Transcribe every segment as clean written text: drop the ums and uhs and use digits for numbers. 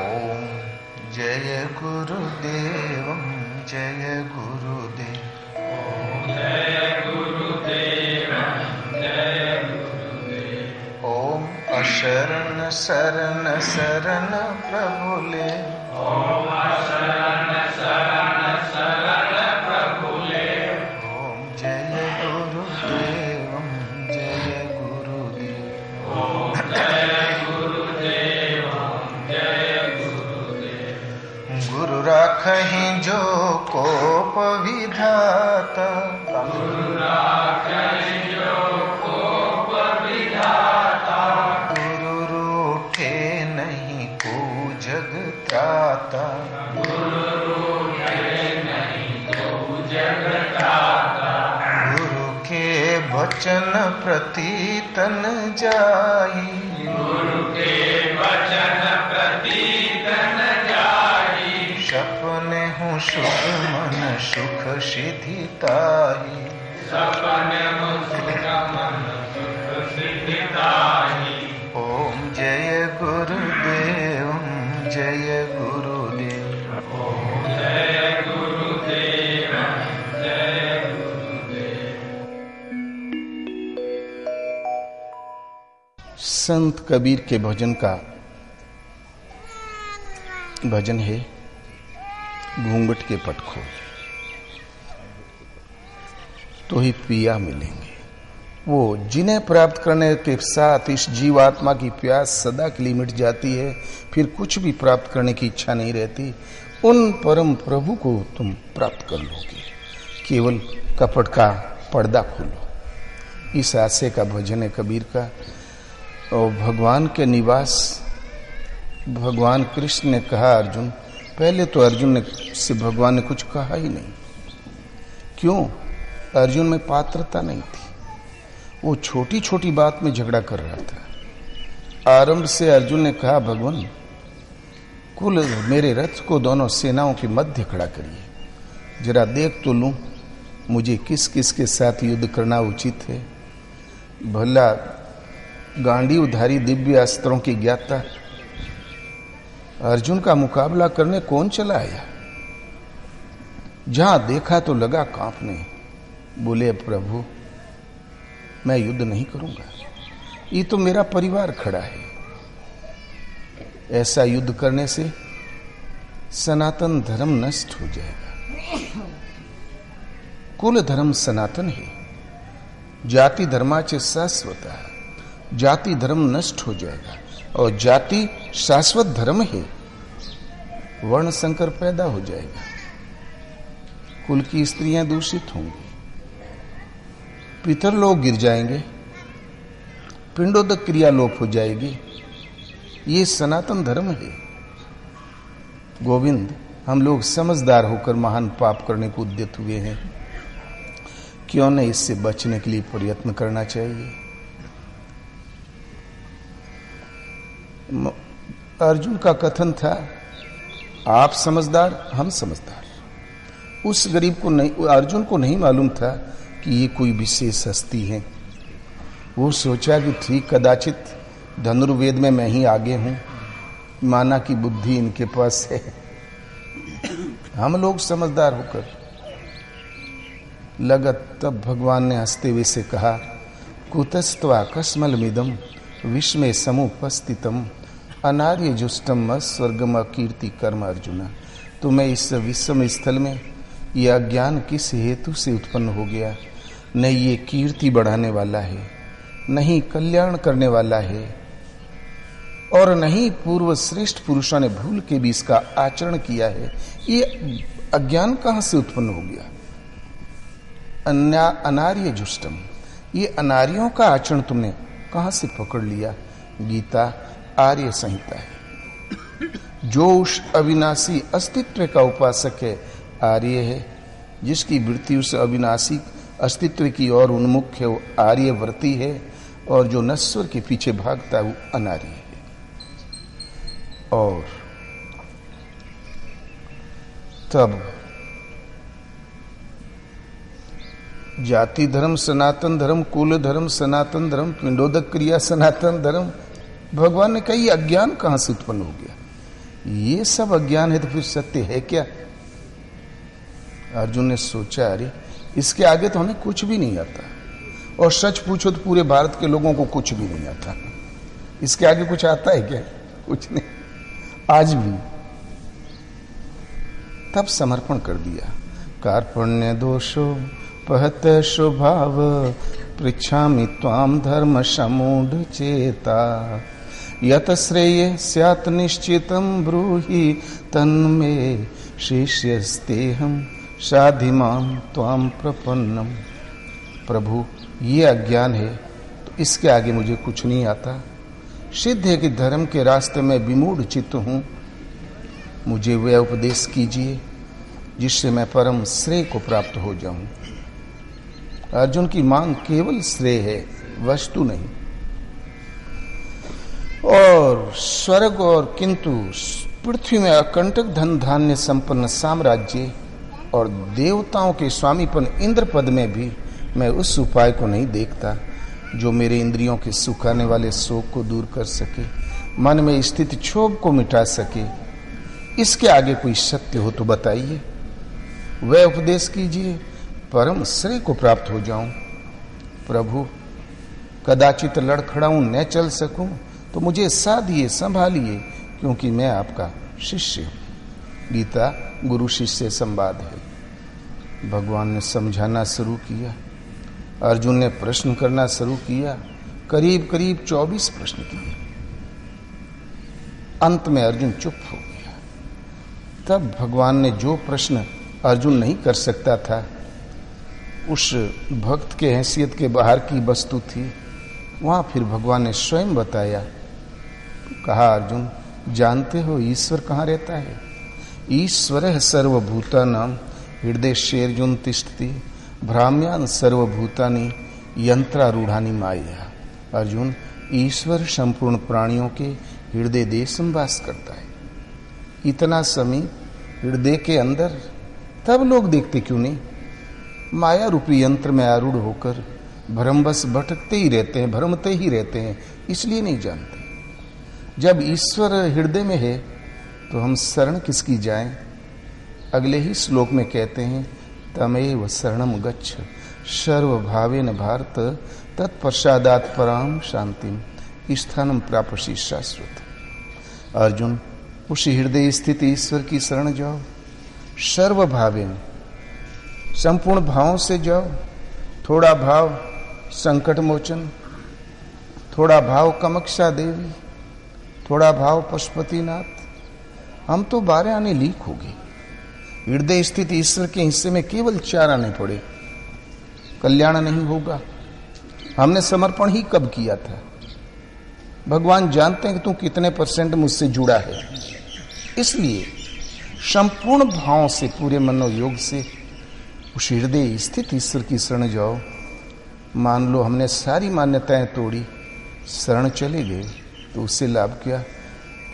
ओम जय गुरुदेव जय गुरुदेव। ओम जय गुरुदेव जय गुरुदेव। ओम अशरण शरण शरण प्रभुले। ओम अशरण शरण शरण प्रभुले। ओम जय गुरुदेव जय गुरुदेव। ओम जय गुरुदेव जय गुरुदेव। गुरु राखहि जो कोप विधाता। गुरु राखहि जो कोप विधाता। गुरु रूठे नहीं को जग त्राता। गुरु रूठे नहीं को जग त्राता। गुरु के वचन प्रति तन जाई। गुरु के वचन प्रति तन जाई। सपने हूँ सुख मन सुख सिद्धि ताही। सपने हूँ सुख मन सुख सिद्धि ताही। ओम जय गुरुदेव जय गुरुदेव। ओम जय गुरुदेव जय गुरुदेव। संत कबीर के भजन का भजन है घूंघट के पट खोल तो ही पिया मिलेंगे। वो जिन्हें प्राप्त करने के साथ इस जीवात्मा की प्यास सदा के लिए मिट जाती है, फिर कुछ भी प्राप्त करने की इच्छा नहीं रहती, उन परम प्रभु को तुम प्राप्त कर लोगे। केवल कपट का पर्दा खोलो। इस आशय का भजन है कबीर का। और भगवान के निवास, भगवान कृष्ण ने कहा अर्जुन, पहले तो अर्जुन ने से भगवान ने कुछ कहा ही नहीं। क्यों? अर्जुन में पात्रता नहीं थी। वो छोटी छोटी बात में झगड़ा कर रहा था। आरंभ से अर्जुन ने कहा भगवान कुल मेरे रथ को दोनों सेनाओं के मध्य खड़ा करिए, जरा देख तो लूं मुझे किस किस के साथ युद्ध करना उचित है। भला गांडीवधारी दिव्य अस्त्रों की ज्ञाता अर्जुन का मुकाबला करने कौन चला आया? जहां देखा तो लगा कांपने। बोले प्रभु मैं युद्ध नहीं करूंगा, ये तो मेरा परिवार खड़ा है। ऐसा युद्ध करने से सनातन धर्म नष्ट हो जाएगा। कुल धर्म सनातन है, जाति धर्माचे शाश्वत। जाति धर्म नष्ट हो जाएगा और जाति शाश्वत धर्म है। वर्ण संकर पैदा हो जाएगा, कुल की स्त्रियां दूषित होंगी, पितरलोक गिर जाएंगे, पिंडोदक क्रिया लोप हो जाएगी। ये सनातन धर्म है। गोविंद, हम लोग समझदार होकर महान पाप करने को उद्यत हुए हैं, क्यों न इससे बचने के लिए प्रयत्न करना चाहिए। अर्जुन का कथन था आप समझदार हम समझदार। उस गरीब को नहीं, अर्जुन को नहीं मालूम था कि ये कोई विशेष हस्ती है। वो सोचा कि ठीक कदाचित धनुर्वेद में मैं ही आगे हूं, माना कि बुद्धि इनके पास है। हम लोग समझदार होकर लगत, तब भगवान ने हंसते हुए से कहा कुतस्त्वा कस्मलमिदम विस्मय समुपस्थितम अनार्य जुष्टम स्वर्गम कीर्ति कर्म। अर्जुन, तुम्हें इस विषम स्थल में यह अज्ञान किस हेतु से उत्पन्न हो गया? नहीं ये कीर्ति बढ़ाने वाला है, नहीं कल्याण करने वाला है, और नहीं पूर्व श्रेष्ठ पुरुषों ने भूल के भी इसका आचरण किया है। ये अज्ञान कहां से उत्पन्न हो गया? अनार्य जुष्टम, ये अनार्यों का आचरण तुमने कहां से पकड़ लिया? गीता आर्य संहिता है। जो उस अविनाशी अस्तित्व का उपासक है आर्य है, जिसकी वृत्ति उस अविनाशी अस्तित्व की ओर उन्मुख है वो आर्यवर्ती है, और जो नश्वर के पीछे भागता है वो अनार्य है। और तब जाति धर्म सनातन धर्म, कुल धर्म सनातन धर्म, पिंडोदक क्रिया सनातन धर्म, भगवान ने कही अज्ञान कहां से उत्पन्न हो गया? ये सब अज्ञान है तो फिर सत्य है क्या? अर्जुन ने सोचा, अरे इसके आगे तो हमें कुछ भी नहीं आता, और सच पूछो तो पूरे भारत के लोगों को कुछ भी नहीं आता। इसके आगे कुछ आता है क्या? कुछ नहीं, आज भी। तब समर्पण कर दिया। कार्पण्य दोषो पहत स्वभाव, पृच्छामि त्वाम धर्म समूढ़ चेता, यत श्रेय स्यात् निश्चितम ब्रूहि तन्मे शिष्यस्तेहम साधिमाम त्वाम प्रपन्नम। प्रभु ये अज्ञान है तो इसके आगे मुझे कुछ नहीं आता। सिद्ध है कि धर्म के रास्ते में विमूढ़ चित्त हूं। मुझे वह उपदेश कीजिए जिससे मैं परम श्रेय को प्राप्त हो जाऊं। अर्जुन की मांग केवल श्रेय है, वस्तु नहीं। और स्वर्ग और किंतु पृथ्वी में अकंटक धन धान्य संपन्न साम्राज्य और देवताओं के स्वामीपन इंद्र पद में भी मैं उस उपाय को नहीं देखता जो मेरे इंद्रियों के सुखाने वाले शोक को दूर कर सके, मन में स्थित क्षोभ को मिटा सके। इसके आगे कोई सत्य हो तो बताइए, वह उपदेश कीजिए, परम श्रेय को प्राप्त हो जाऊं। प्रभु कदाचित लड़खड़ाऊं न चल सकूं तो मुझे साधिए, संभालिए, क्योंकि मैं आपका शिष्य हूं। गीता गुरु शिष्य संवाद है। भगवान ने समझाना शुरू किया, अर्जुन ने प्रश्न करना शुरू किया। करीब करीब 24 प्रश्न किए। अंत में अर्जुन चुप हो गया। तब भगवान ने जो प्रश्न अर्जुन नहीं कर सकता था, उस भक्त के हैसियत के बाहर की वस्तु थी, वहां फिर भगवान ने स्वयं बताया। कहा, अर्जुन जानते हो ईश्वर कहाँ रहता है? ईश्वर सर्वभूतानां हृदयेर्जुन तिष्ठति, भ्राम्यान सर्वभूतानि यंत्रारूढ़ानि माया। अर्जुन, ईश्वर संपूर्ण प्राणियों के हृदय देश में वास करता है। इतना समीप हृदय के अंदर, तब लोग देखते क्यों नहीं? माया रूपी यंत्र में आरूढ़ होकर भ्रमवश भटकते ही रहते हैं, भ्रमते ही रहते हैं, इसलिए नहीं जानते। जब ईश्वर हृदय में है तो हम शरण किसकी जाएं? अगले ही श्लोक में कहते हैं, तमेव शरणम गच्छ सर्वभावेन भारत, तत्पश्चादात् पराम शांतिम स्थानम प्रापसि शाश्वत। अर्जुन, उस हृदय स्थित ईश्वर की शरण जाओ, सर्वभावेन, संपूर्ण भावों से जाओ। थोड़ा भाव संकट मोचन, थोड़ा भाव कामाक्षा देवी, थोड़ा भाव पशुपतिनाथ। हम तो 12 आने लीक हो गए। हृदय स्थित ईश्वर के हिस्से में केवल 4 आने पड़े। कल्याण नहीं होगा। हमने समर्पण ही कब किया था? भगवान जानते हैं कि तू कितने % मुझसे जुड़ा है। इसलिए संपूर्ण भावों से, पूरे मनोयोग से उस हृदय स्थित ईश्वर की शरण जाओ। मान लो हमने सारी मान्यताएं तोड़ी, शरण चले गए, तो उससे लाभ क्या?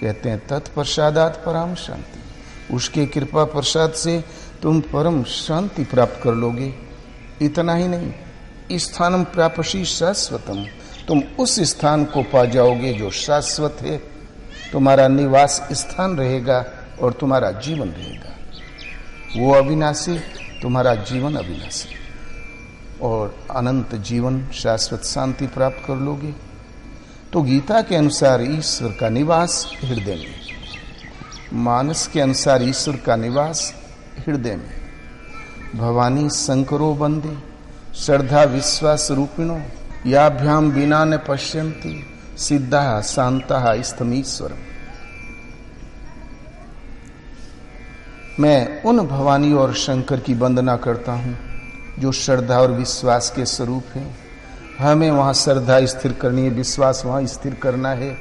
कहते हैं तत्पश्चादात् पराम शांति। उसके कृपा प्रसाद से तुम परम शांति प्राप्त कर लोगे। इतना ही नहीं, स्थानम प्रापसि शाश्वतम, तुम उस स्थान को पा जाओगे जो शाश्वत है। तुम्हारा निवास स्थान रहेगा और तुम्हारा जीवन रहेगा। वो अविनाशी, तुम्हारा जीवन अविनाशी, और अनंत जीवन, शाश्वत शांति प्राप्त कर लोगे। तो गीता के अनुसार ईश्वर का निवास हृदय में, मानस के अनुसार ईश्वर का निवास हृदय में। भवानी शंकरो बंदे श्रद्धा विश्वास रूपिणो, याभ्याम बिना न पश्यन्ति सिद्धा शांता स्तमीश्वरम। मैं उन भवानी और शंकर की वंदना करता हूं जो श्रद्धा और विश्वास के स्वरूप हैं। हमें वहां श्रद्धा स्थिर करनी है, विश्वास वहां स्थिर करना है।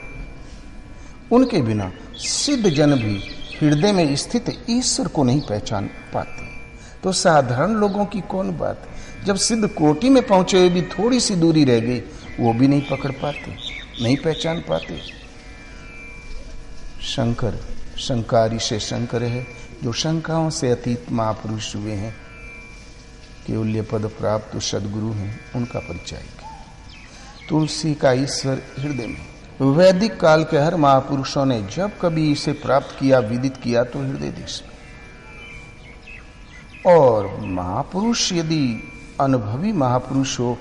उनके बिना सिद्ध जन भी हृदय में स्थित ईश्वर को नहीं पहचान पाते। तो साधारण लोगों की कौन बात? जब सिद्ध कोटि में पहुंचे हुए भी थोड़ी सी दूरी रह गई, वो भी नहीं पकड़ पाते, नहीं पहचान पाते। शंकर शंकारी से शंकर है, जो शंकाओं से अतीत महापुरुष हुए हैं, केवल्य पद प्राप्त सदगुरु हैं, उनका परिचय। तुलसी का ईश्वर हृदय में, वैदिक काल के हर महापुरुषों ने जब कभी इसे प्राप्त किया, विदित किया, तो हृदय देश में। और महापुरुष यदि अनुभवी महापुरुष हो,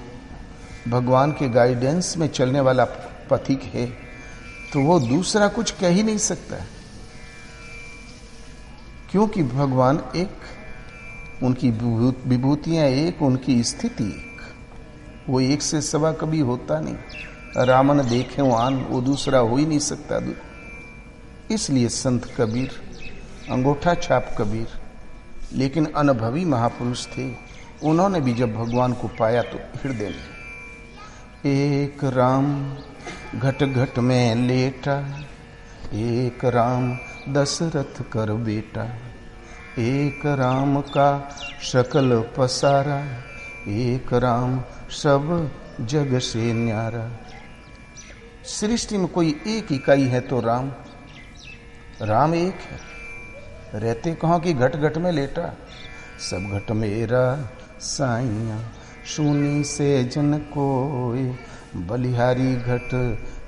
भगवान के गाइडेंस में चलने वाला पथिक है, तो वो दूसरा कुछ कह ही नहीं सकता, क्योंकि भगवान एक, उनकी विभूतियां एक, उनकी स्थिति एक, वो एक से सवा कभी होता नहीं। रामन देखे वान, वो दूसरा हो ही नहीं सकता। इसलिए संत कबीर, अंगूठा छाप कबीर, लेकिन अनुभवी महापुरुष थे। उन्होंने भी जब भगवान को पाया तो हृदय में एक राम घट घट में लेटा, एक राम दशरथ कर बेटा, एक राम का शकल पसारा, एक राम सब जग से न्यारा। सृष्टि में कोई एक इकाई है तो राम, राम एक है। रहते कहाँ की घट घट में लेटा, सब घट मेरा साइया, सुनी से जन कोय, बलिहारी घट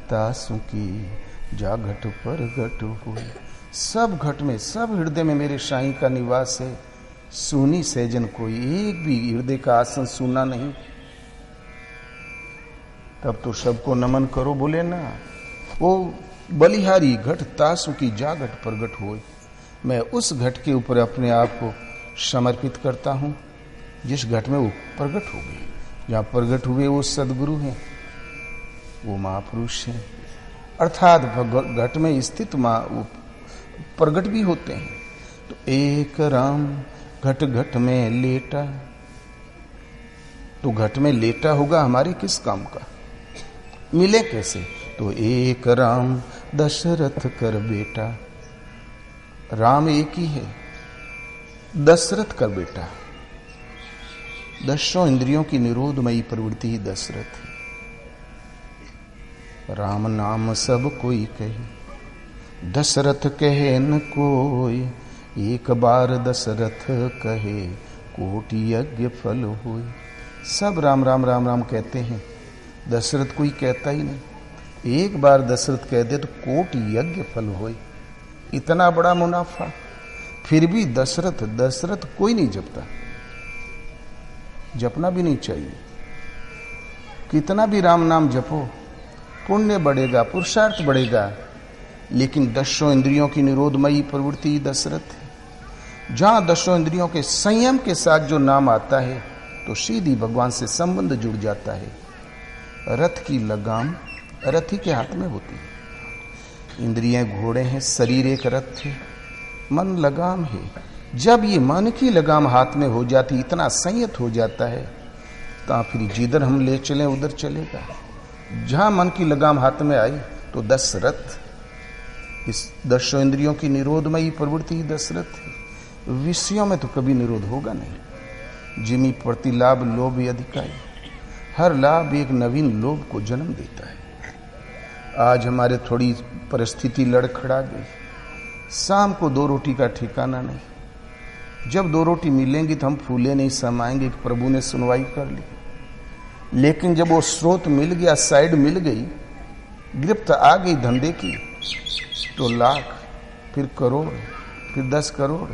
तासु की, जा घट पर घट हुई। सब घट में, सब हृदय में मेरे साईं का निवास है। सुनी से जन कोई, एक भी हृदय का आसन सुना नहीं। तब तो सबको नमन करो, बोले ना। वो बलिहारी घट तासु की, जा घट पर घट होए। मैं उस घट के ऊपर अपने आप को समर्पित करता हूं जिस घट में वो प्रगट हो गए। जहां प्रगट हुए वो सदगुरु हैं, वो महापुरुष हैं, अर्थात घट में स्थित वो प्रगट भी होते हैं। तो एक राम घट घट में लेटा, तो घट में लेटा होगा हमारे किस काम का, मिले कैसे? तो एक राम दशरथ कर बेटा, राम एक ही है, दशरथ कर बेटा। दशों इंद्रियों की निरोधमयी प्रवृत्ति ही दशरथ है। राम नाम सब कोई कहे, दशरथ कहे न कोई, एक बार दशरथ कहे, कोटि यज्ञ फल होय। सब राम राम राम राम कहते हैं, दशरथ कोई कहता ही नहीं। एक बार दशरथ कह दे तो कोटि यज्ञ फल होय। इतना बड़ा मुनाफा, फिर भी दशरथ दशरथ कोई नहीं जपता, जपना भी नहीं चाहिए। कितना भी राम नाम जपो, पुण्य बढ़ेगा, पुरुषार्थ बढ़ेगा, लेकिन दशों इंद्रियों की निरोधमयी प्रवृत्ति दशरथ है। जहां दशों इंद्रियों के संयम के साथ जो नाम आता है तो सीधी भगवान से संबंध जुड़ जाता है। रथ की लगाम रथी के हाथ में होती है। इंद्रियां घोड़े हैं, शरीर एक रथ है, मन लगाम है। जब ये मन की लगाम हाथ में हो जाती, इतना संयत हो जाता है, तो फिर जिधर हम ले चले उधर चलेगा। जहां मन की लगाम हाथ में आई तो दशरथ, इस दशों इंद्रियों की निरोधमयी प्रवृत्ति दशरथ है। विषयों में तो कभी निरोध होगा नहीं। जिमी प्रति लाभ लोभ अधिकारी, हर लाभ एक नवीन लोभ को जन्म देता है। आज हमारे थोड़ी परिस्थिति लड़खड़ा गई, शाम को 2 रोटी का ठिकाना नहीं। जब 2 रोटी मिलेंगी तो हम फूले नहीं समाएंगे कि प्रभु ने सुनवाई कर ली। लेकिन जब वो स्रोत मिल गया, साइड मिल गई, गिरफ्त आ गई धंधे की, तो लाख, फिर करोड़, फिर 10 करोड़,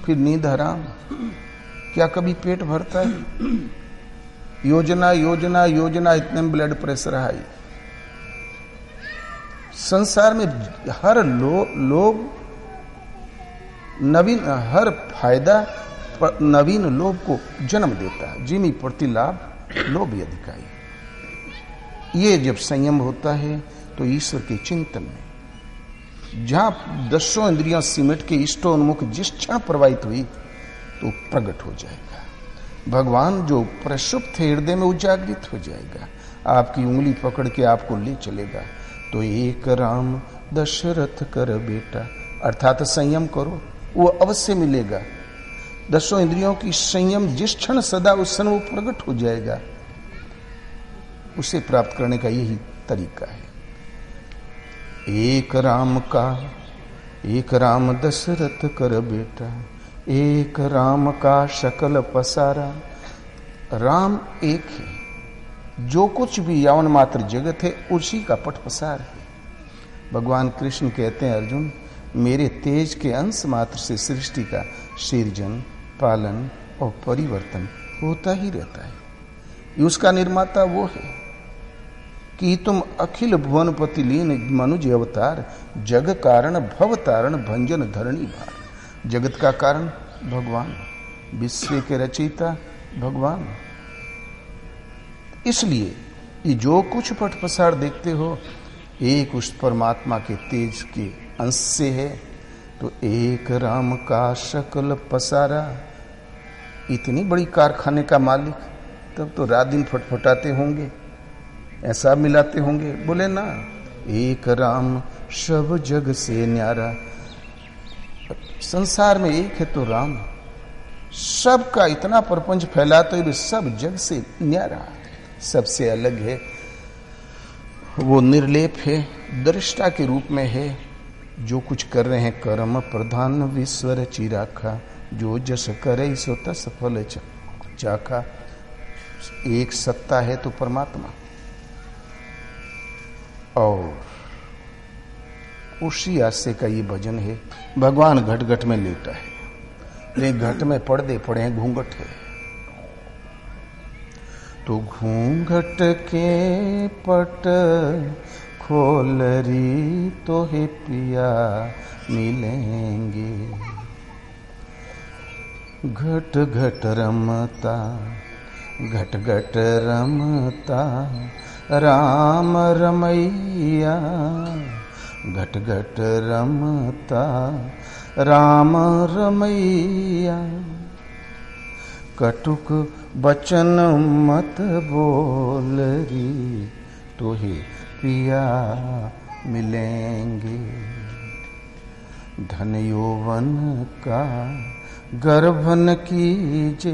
फिर नींद हराम। क्या कभी पेट भरता है? योजना योजना योजना, इतने में ब्लड प्रेशर हाई। संसार में हर लोभ नवीन, हर फायदा नवीन लोभ को जन्म देता है। जिमी प्रति लाभ लोभ अधिकारी। ये जब संयम होता है तो ईश्वर के चिंतन में, जहां दशों इंद्रियां सिमट के इष्टोन्मुख जिस क्षण प्रवाहित हुई तो प्रकट हो जाएगा भगवान। जो प्रसुप्त है हृदय में उजागृत हो जाएगा, आपकी उंगली पकड़ के आपको ले चलेगा। तो एक राम दशरथ कर बेटा, अर्थात संयम करो, वो अवश्य मिलेगा। दशों इंद्रियों की संयम जिस क्षण सदा उस क्षण वो प्रकट हो जाएगा। उसे प्राप्त करने का यही तरीका है। एक राम का, एक राम दशरथ कर बेटा, एक राम का शकल पसारा। राम एक है, जो कुछ भी यवन मात्र जगत है उसी का पट पसार है। भगवान कृष्ण कहते हैं, अर्जुन मेरे तेज के अंश मात्र से सृष्टि का सृजन, पालन और परिवर्तन होता ही रहता है। उसका निर्माता वो है कि तुम अखिल भुवनपति लीन मनुज अवतार, जग कारण भव तारण भंजन धरणी भार। जगत का कारण भगवान, विश्व के रचयिता भगवान। इसलिए ये जो कुछ पट पसार देखते हो एक उस परमात्मा के तेज के अंश से है। तो एक राम का शकल पसारा, इतनी बड़ी कारखाने का मालिक, तब तो रात दिन फटफटाते होंगे, ऐसा मिलाते होंगे। बोले ना, एक राम सब जग से न्यारा। संसार में एक है तो राम, सबका इतना प्रपंच फैलाते हुए सब जग से न्यारा, सबसे अलग है। वो निर्लेप है, दृष्टा के रूप में है। जो कुछ कर रहे हैं कर्म प्रधान विश्व रचि राखा, जो जस करे सो तस फल चाखा। एक सत्ता है तो परमात्मा, और उसी आशय का ये भजन है। भगवान घट घट में लेटा है, लेकिन घट में पर्दे पड़े हैं, घूंघट है। तो घूंघट के पट खोलरी तो है पिया मिलेंगे। घट घट रमता, घट घट रमता राम रमैया। घट घट रमता राम रमैया। कटुक बचन मत बोलरी तो ही पिया मिलेंगे। धन यौवन का गर्भन कीजे।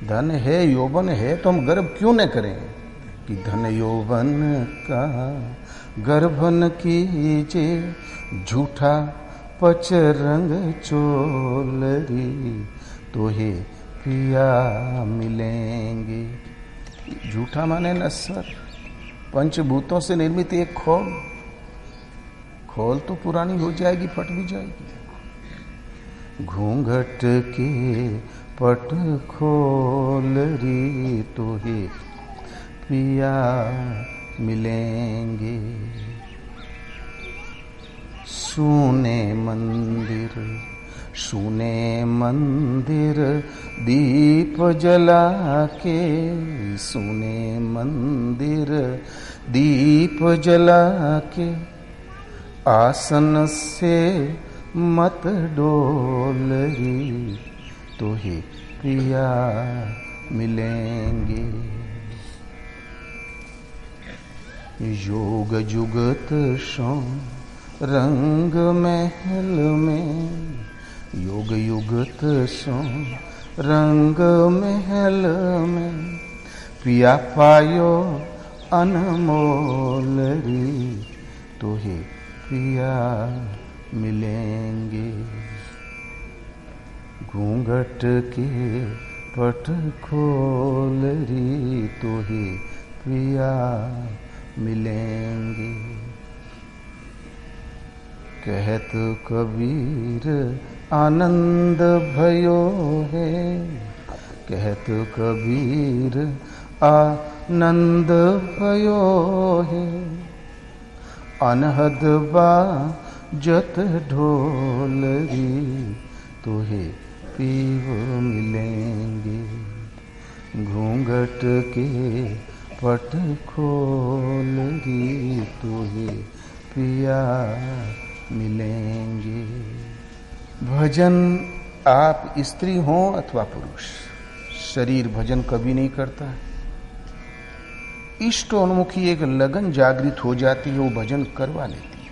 धन है, यौवन है, तो हम गर्भ क्यों न करें? कि धन यौवन का गर्भन कीजे। झूठा पच रंग चोलरी तो हे पिया मिलेंगे। झूठा माने नश्वर, पंचभूतों से निर्मित एक खोल। खोल तो पुरानी हो जाएगी, फट भी जाएगी। घूंघट के पट खोलरी तो हे पिया मिलेंगे। सुने मंदिर, सुने मंदिर दीप जला के। सुने मंदिर दीप जला के। आसन से मत डोलरी तो ही पिया मिलेंगे। योग जुगत सो रंग महल में। योग युगत सो रंग महल में। पिया पायो अनमोल री तो ही पिया मिलेंगे। घूंघट के पट खोल री तो ही पिया मिलेंगे। कहत कबीर आनंद भयो है। कहत कबीर आनंद भयो है। अनहद बाजत ढोलरी तो हे पीव मिलेंगे। घूंघट के पट खोलरी तो हे पिया मिलेंगे। भजन आप स्त्री हो अथवा पुरुष, शरीर भजन कभी नहीं करता। इष्टोन्मुखी एक लगन जागृत हो जाती है, वो भजन करवा लेती है।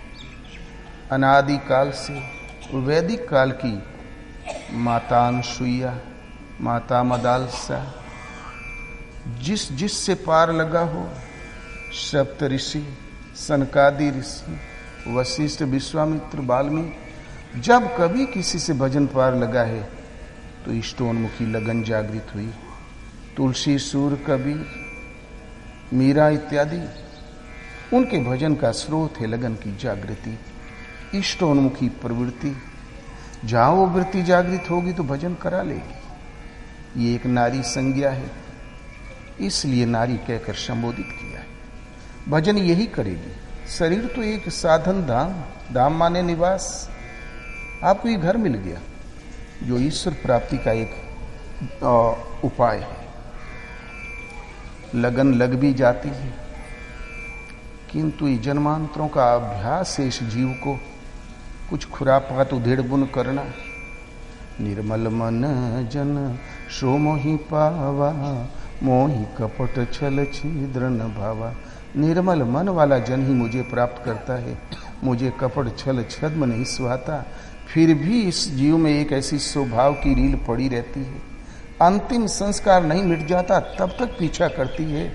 अनादि काल से वैदिक काल की माता अनसुईया, माता मदालसा, जिस से पार लगा हो, सप्त ऋषि, सनकादि ऋषि, वशिष्ठ, विश्वामित्र, वाल्मीकि, जब कभी किसी से भजन पार लगा है तो इष्टोन्मुखी लगन जागृत हुई। तुलसी, सूर, कबीर, मीरा इत्यादि उनके भजन का स्रोत है लगन की जागृति, इष्टोन्मुखी प्रवृत्ति। जहां वो वृत्ति जागृत होगी तो भजन करा लेगी। ये एक नारी संज्ञा है, इसलिए नारी कहकर संबोधित किया है। भजन यही करेगी। शरीर तो एक साधन धाम, धाम माने निवास। आपको ये घर मिल गया जो ईश्वर प्राप्ति का एक उपाय है। लगन लग भी जाती है, किंतु ये जन्मांतरों का अभ्यास है इस जीव को कुछ खुरापात उधेड़ बुन करना। निर्मल मन जन सो मोहि पावा, मोहि कपट छल छिद्र न भावा। निर्मल मन वाला जन ही मुझे प्राप्त करता है, मुझे कपट छल छद्म नहीं सुहाता। फिर भी इस जीव में एक ऐसी स्वभाव की रील पड़ी रहती है, अंतिम संस्कार नहीं मिट जाता, तब तक पीछा करती है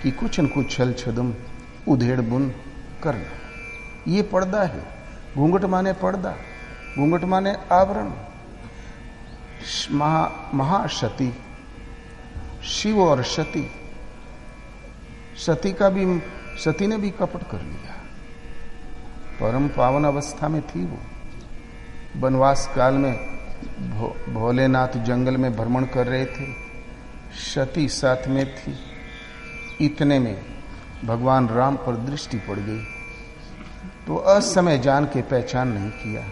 कि कुछ न कुछ छल छद्म उधेड़ बुन करना। ये पर्दा है। घूंघट माने पर्दा, घूंघट माने आवरण। महासती, शिव और सती, सती ने भी कपट कर लिया। परम पावन अवस्था में थी वो। वनवास काल में भोलेनाथ जंगल में भ्रमण कर रहे थे, सती साथ में थी। इतने में भगवान राम पर दृष्टि पड़ गई तो असमय जान के पहचान नहीं किया,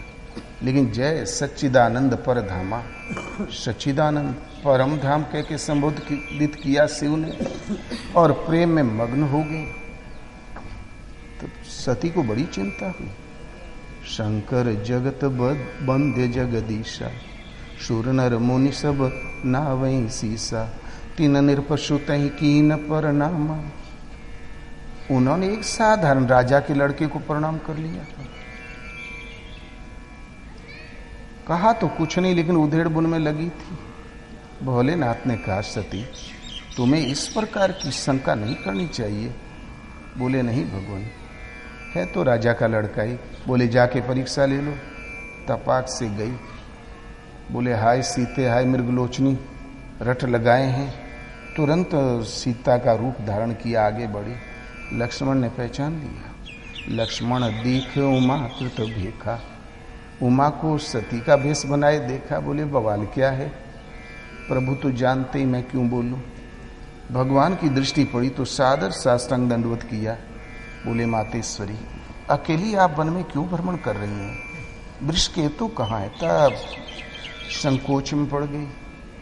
लेकिन जय सच्चिदानंद पर धामा, सच्चिदानंद परम धाम कह के संबोधित किया शिव ने और प्रेम में मग्न हो गए। तो सती को बड़ी चिंता हुई। शंकर जगत बंदे जगदीशा, सुर नर मुनि सब नावई सीसा। तीन निरपशु तहि कीन प्रणामा। उन्होंने एक साधारण राजा के लड़के को प्रणाम कर लिया। कहा तो कुछ नहीं, लेकिन उधेड़ बुन में लगी थी। भोलेनाथ ने कहा, सती तुम्हें इस प्रकार की शंका नहीं करनी चाहिए। बोले नहीं भगवान, है तो राजा का लड़का ही। बोले जाके परीक्षा ले लो। तपाक से गई। बोले हाय सीते, हाय मृगलोचनी, रट लगाए हैं। तुरंत सीता का रूप धारण किया, आगे बढ़ी। लक्ष्मण ने पहचान लिया। लक्ष्मण दीख उमा कृत भेखा। उमा को सती का भेष बनाए देखा। बोले बवाल क्या है प्रभु, तो जानते ही मैं क्यों बोलूं। भगवान की दृष्टि पड़ी तो सादर साष्टांग दंडवत किया। बोले मातेश्वरी, अकेली आप वन में क्यों भ्रमण कर रही हैं? वृषकेतु कहाँ है? तब संकोच में पड़ गई।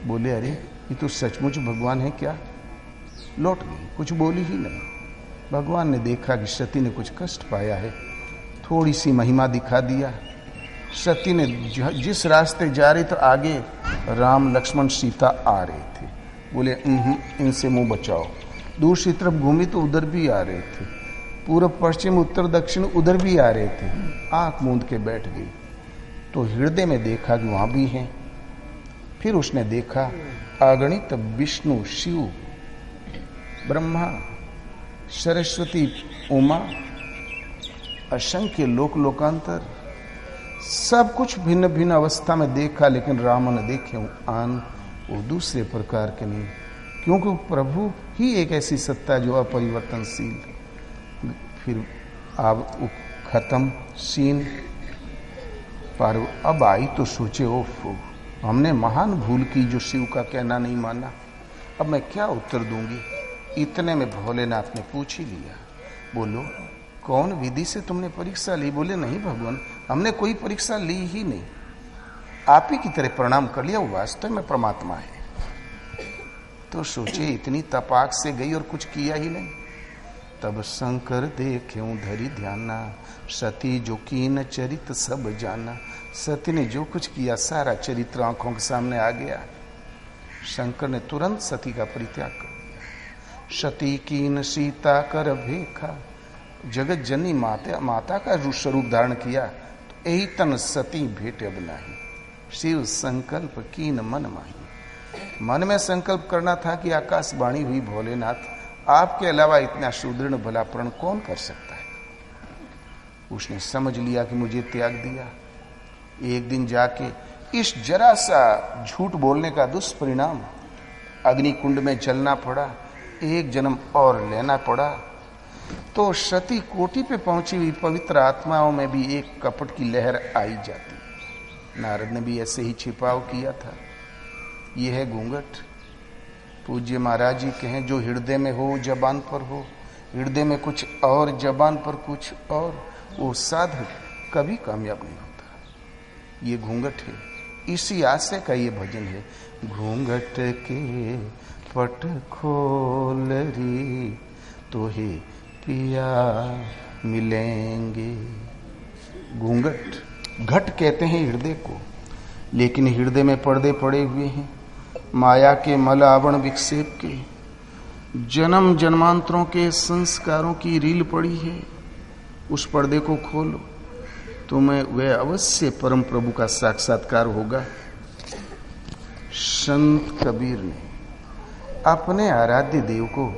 बोले अरे ये तो सचमुच भगवान है क्या? लौट गई, कुछ बोली ही नहीं। भगवान ने देखा कि सती ने कुछ कष्ट पाया है, थोड़ी सी महिमा दिखा दिया। सती ने जिस रास्ते जा रही तो आगे राम लक्ष्मण सीता आ रहे थे। बोले इनसे मुंह बचाओ। दूसरी तरफ घूमी तो उधर भी आ रहे थे, पूर्व पश्चिम उत्तर दक्षिण उधर भी आ रहे थे। आंख मूंद के बैठ गई तो हृदय में देखा कि वहां भी हैं। फिर उसने देखा अगणित विष्णु, शिव, ब्रह्मा, सरस्वती, उमा, असंख्य लोकांतर, सब कुछ भिन्न भिन्न अवस्था में देखा, लेकिन राम ने देखे आन वो दूसरे प्रकार के नहीं, क्योंकि प्रभु ही एक ऐसी सत्ता जो अपरिवर्तनशील। फिर अब खत्म सीन पर अब आई तो सोचे ओफ, हमने महान भूल की जो शिव का कहना नहीं माना। अब मैं क्या उत्तर दूंगी? इतने में भोलेनाथ ने पूछ ही लिया। बोलो कौन विधि से तुमने परीक्षा ली? बोले नहीं भगवान, हमने कोई परीक्षा ली ही नहीं, आप ही की तरह प्रणाम कर लिया, वो वास्तव में परमात्मा है। तो सोचे इतनी तपाक से गई और कुछ किया ही नहीं। तब शंकर देख्यूं धरि ध्याना, सती जो कीन चरित सब जाना। सती ने जो कुछ किया सारा चरित्र आंखों के सामने आ गया। शंकर ने तुरंत सती का परित्याग कर दिया। सती कीन सीता कर भेखा, जगत जननी माता का स्वरूप धारण किया। तो यही तन सती भेट अब नाही, शिव संकल्प कीन मन माही। मन में संकल्प करना था कि आकाशवाणी हुई, भोलेनाथ आपके अलावा इतना सुदृढ़ भला प्रण कौन कर सकता है। उसने समझ लिया कि मुझे त्याग दिया। एक दिन जाके इस जरा सा झूठ बोलने का दुष्परिणाम, अग्नि कुंड में जलना पड़ा, एक जन्म और लेना पड़ा। तो शती कोटि पे पहुंची हुई पवित्र आत्माओं में भी एक कपट की लहर आई जाती है। नारद ने भी ऐसे ही छिपाव किया था। यह है घूंघट। पूज्य महाराज जी कहें, जो हृदय में हो जबान पर हो, हृदय में कुछ और जबान पर कुछ और, वो साधक कभी कामयाब नहीं होता। ये घूंघट है। इसी आशय का ये भजन है। घूंघट के पट खोल री तो ही पिया मिलेंगे। घूंघट, घट कहते हैं हृदय को, लेकिन हृदय में पर्दे पड़े हुए हैं माया के मल आवरण विक्षेप के, जन्म जन्मांतरों के संस्कारों की रील पड़ी है। उस पर्दे को खोलो, तुम्हें वह अवश्य परम प्रभु का साक्षात्कार होगा। संत कबीर ने अपने आराध्य देव को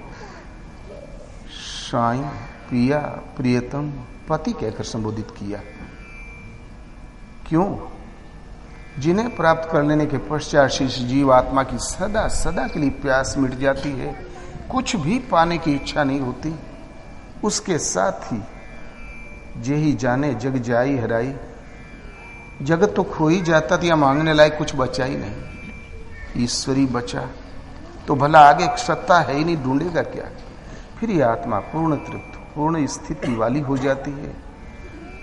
साईं, पिया, प्रियतम, पति कहकर संबोधित किया। क्यों? जिन्हें प्राप्त कर लेने के पश्चात शिष्ट जीव आत्मा की सदा सदा के लिए प्यास मिट जाती है, कुछ भी पाने की इच्छा नहीं होती। उसके साथ ही जेहि जाने जग जाई हराई, जगत तो खो ही जाता था, मांगने लायक कुछ बचा ही नहीं। ईश्वरी बचा तो भला आगे सत्ता है ही नहीं, ढूंढेगा क्या? फिर यह आत्मा पूर्ण तृप्त, पूर्ण स्थिति वाली हो जाती है,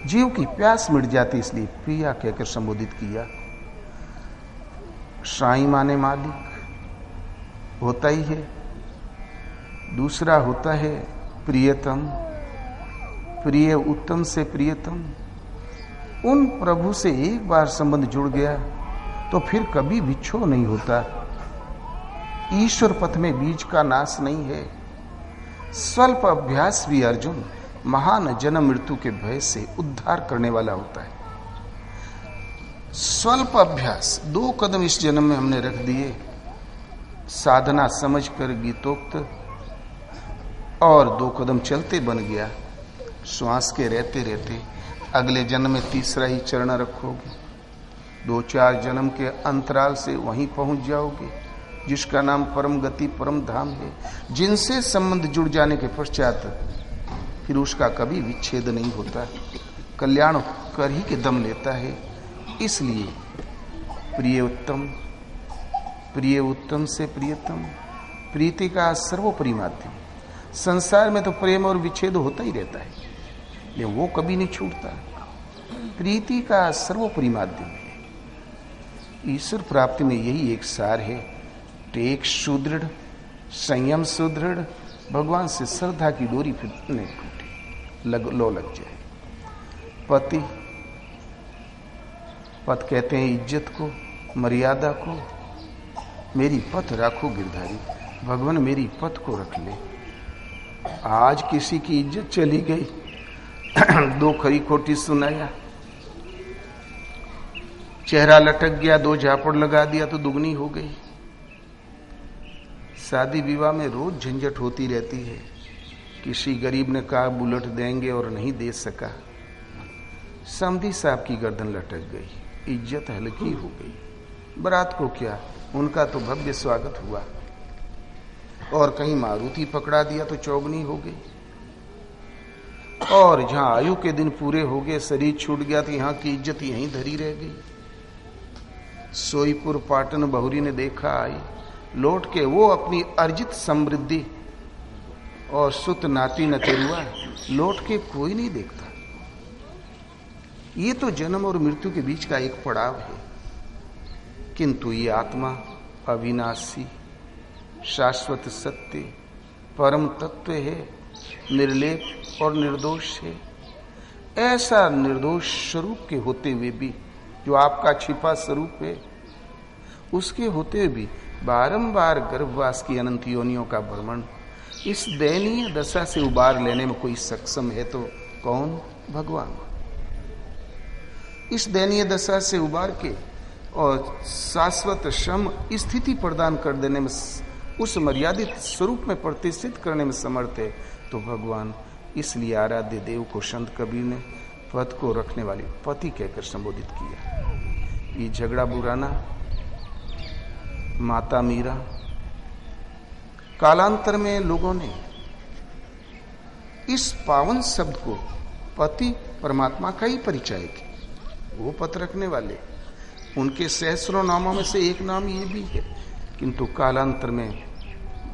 जीव की प्यास मिट जाती, इसलिए पिया कहकर संबोधित किया। साईं माने मालिक होता ही है, दूसरा होता है प्रियतम, प्रिय उत्तम से प्रियतम। उन प्रभु से एक बार संबंध जुड़ गया तो फिर कभी विच्छोह नहीं होता। ईश्वर पथ में बीज का नाश नहीं है। स्वल्प अभ्यास भी अर्जुन महान जन्म मृत्यु के भय से उद्धार करने वाला होता है। स्वल्प अभ्यास, 2 कदम इस जन्म में हमने रख दिए साधना समझकर गीतोक्त, और 2 कदम चलते बन गया। श्वास के रहते रहते अगले जन्म में तीसरा ही चरण रखोगे, 2-4 जन्म के अंतराल से वहीं पहुंच जाओगे, जिसका नाम परम गति परम धाम है। जिनसे संबंध जुड़ जाने के पश्चात फिर उसका कभी विच्छेद नहीं होता, कल्याण कर ही के दम लेता है। इसलिए प्रिय उत्तम से प्रियतम, प्रीति का सर्वोपरि माध्यम। संसार में तो प्रेम और विच्छेद होता ही रहता है, लेकिन वो कभी नहीं छूटता। प्रीति का सर्वोपरि माध्यम है। ईश्वर प्राप्ति में यही एक सार है। टेक सुदृढ़, संयम सुदृढ़, भगवान से श्रद्धा की डोरी फिर नहीं टूटे, लग जाए। पति, पत कहते हैं इज्जत को, मर्यादा को। मेरी पत राखो गिरधारी, भगवान मेरी पत को रख ले। आज किसी की इज्जत चली गई, 2 खरी खोटी सुनाया, चेहरा लटक गया, 2 झापड़ लगा दिया तो दुगनी हो गई। शादी विवाह में रोज झंझट होती रहती है। किसी गरीब ने कहा बुलेट देंगे और नहीं दे सका, समधी साहब की गर्दन लटक गई, इज्जत हल्की हो गई। बारात को क्या, उनका तो भव्य स्वागत हुआ, और कहीं मारुति पकड़ा दिया तो चौगनी हो गई। और जहां आयु के दिन पूरे हो गए, शरीर छूट गया, तो यहां की इज्जत यहीं धरी रह गई। सोईपुर पाटन बहुरी ने देखा आई, लौट के वो अपनी अर्जित समृद्धि और सुत नाती नतेरुआ लौट के कोई नहीं देखता। ये तो जन्म और मृत्यु के बीच का एक पड़ाव है, किंतु ये आत्मा अविनाशी, शाश्वत सत्य, परम तत्व है, निर्लेप और निर्दोष है। ऐसा निर्दोष स्वरूप के होते हुए भी, जो आपका छिपा स्वरूप है, उसके होते हुए भी बारंबार गर्भवास की अनंत योनियों का भ्रमण, इस दयनीय दशा से उबार लेने में कोई सक्षम है तो कौन? भगवान। इस दयनीय दशा से उबार के और शाश्वत श्रम स्थिति प्रदान कर देने में, उस मर्यादित स्वरूप में प्रतिष्ठित करने में समर्थ है तो भगवान। इसलिए आराध्य देव को संत कबीर ने पद को रखने वाले पति कहकर संबोधित किया। ये झगड़ा बुराना, माता मीरा, कालांतर में लोगों ने इस पावन शब्द को पति परमात्मा का ही परिचय है। वो पत रखने वाले, उनके सहस्रों नामों में से एक नाम ये भी है, किंतु कालांतर में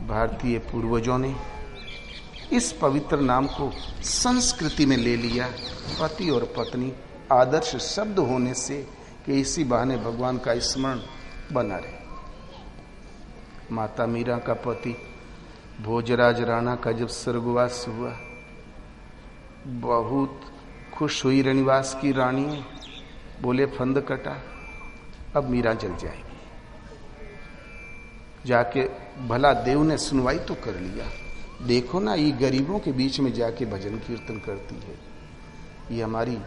भारतीय पूर्वजों ने इस पवित्र नाम को संस्कृति में ले लिया। पति और पत्नी आदर्श शब्द होने से कि इसी बहाने भगवान का स्मरण बना रहे। माता मीरा का पति भोजराज राणा का जब स्वर्गवास हुआ, बहुत खुश हुई रनिवास की रानी, बोले फंद कटा, अब मीरा जल जाएगी। जाके भला देव ने सुनवाई तो कर लिया। देखो ना, ये गरीबों के बीच में जाके भजन कीर्तन करती है, ये हमारी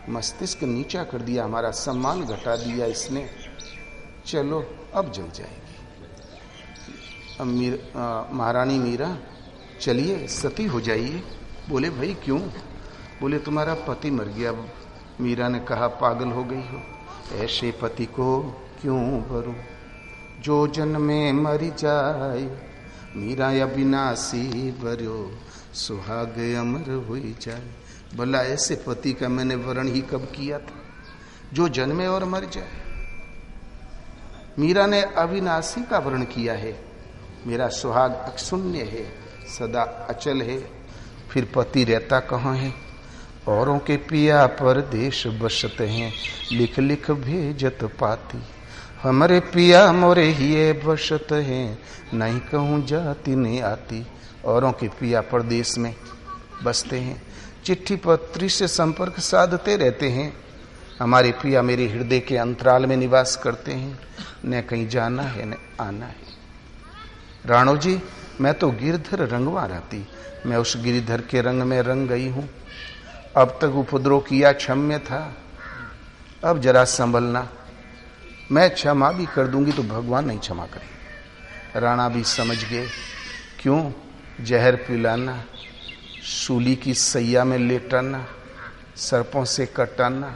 मस्तिष्क नीचा कर दिया, हमारा सम्मान घटा दिया इसने, चलो अब जल जाएगी। अब महारानी मीरा चलिए सती हो जाइए। बोले भाई क्यों? बोले तुम्हारा पति मर गया। मीरा ने कहा पागल हो गई हो, ऐसे पति को क्यों भरूं, जो जन्मे मरी जाए, मीरा अविनाशी भर्यो, सुहाग अमर हुई जाए। भला ऐसे पति का मैंने वर्ण ही कब किया था, जो जन्मे और मर जाए। मीरा ने अविनाशी का वर्ण किया है, मेरा सुहाग अक्षुण्य है, सदा अचल है। फिर पति रहता कहाँ है? औरों के पिया परदेश बसत हैं, लिख लिख भेजत पाती। हमारे पिया मोरे हिये बसत हैं, नहीं कहूँ जाती नहीं आती। औरों के पिया परदेश में बसते हैं, चिट्ठी पत्री से संपर्क साधते रहते हैं। हमारे पिया मेरे हृदय के अंतराल में निवास करते हैं, न कहीं जाना है न आना है। राणो जी, मैं तो गिरधर रंगवा रहती, मैं उस गिरिधर के रंग में रंग गई हूं। अब तक उपद्रव किया क्षम्य था, अब जरा संभलना। मैं क्षमा भी कर दूंगी तो भगवान नहीं क्षमा करे। राणा भी समझ गए, क्यों जहर पिलाना, सूली की सैया में लेटाना, सर्पों से कटाना,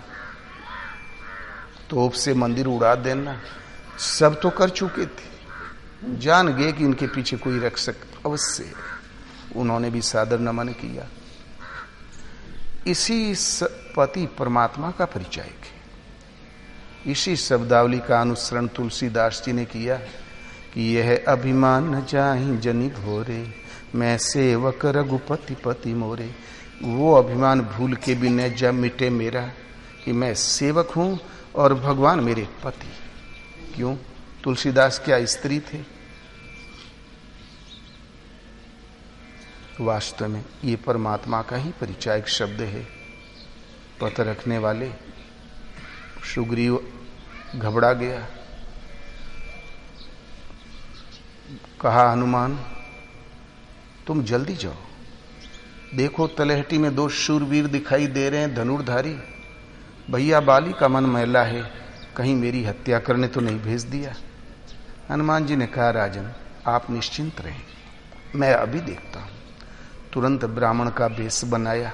तोप से मंदिर उड़ा देना, सब तो कर चुके थे। जान गए कि इनके पीछे कोई रख सकता, अवश्य उन्होंने भी सादर नमन किया। इसी पति परमात्मा का परिचय है। इसी शब्दावली का अनुसरण तुलसीदास जी ने किया कि यह अभिमान न जाहि जनि भोरे, मैं सेवक रघुपति पति मोरे। वो अभिमान भूल के भी न जा मिटे मेरा कि मैं सेवक हूं और भगवान मेरे पति। क्यों? तुलसीदास क्या स्त्री थे? वास्तव में ये परमात्मा का ही परिचायक शब्द है। पत रखने वाले सुग्रीव घबरा गया, कहा हनुमान तुम जल्दी जाओ, देखो तलहटी में 2 शूरवीर दिखाई दे रहे हैं धनुर्धारी। भैया बाली का मन मैला है, कहीं मेरी हत्या करने तो नहीं भेज दिया। हनुमान जी ने कहा राजन आप निश्चिंत रहें, मैं अभी देखता हूं। तुरंत ब्राह्मण का भेष बनाया,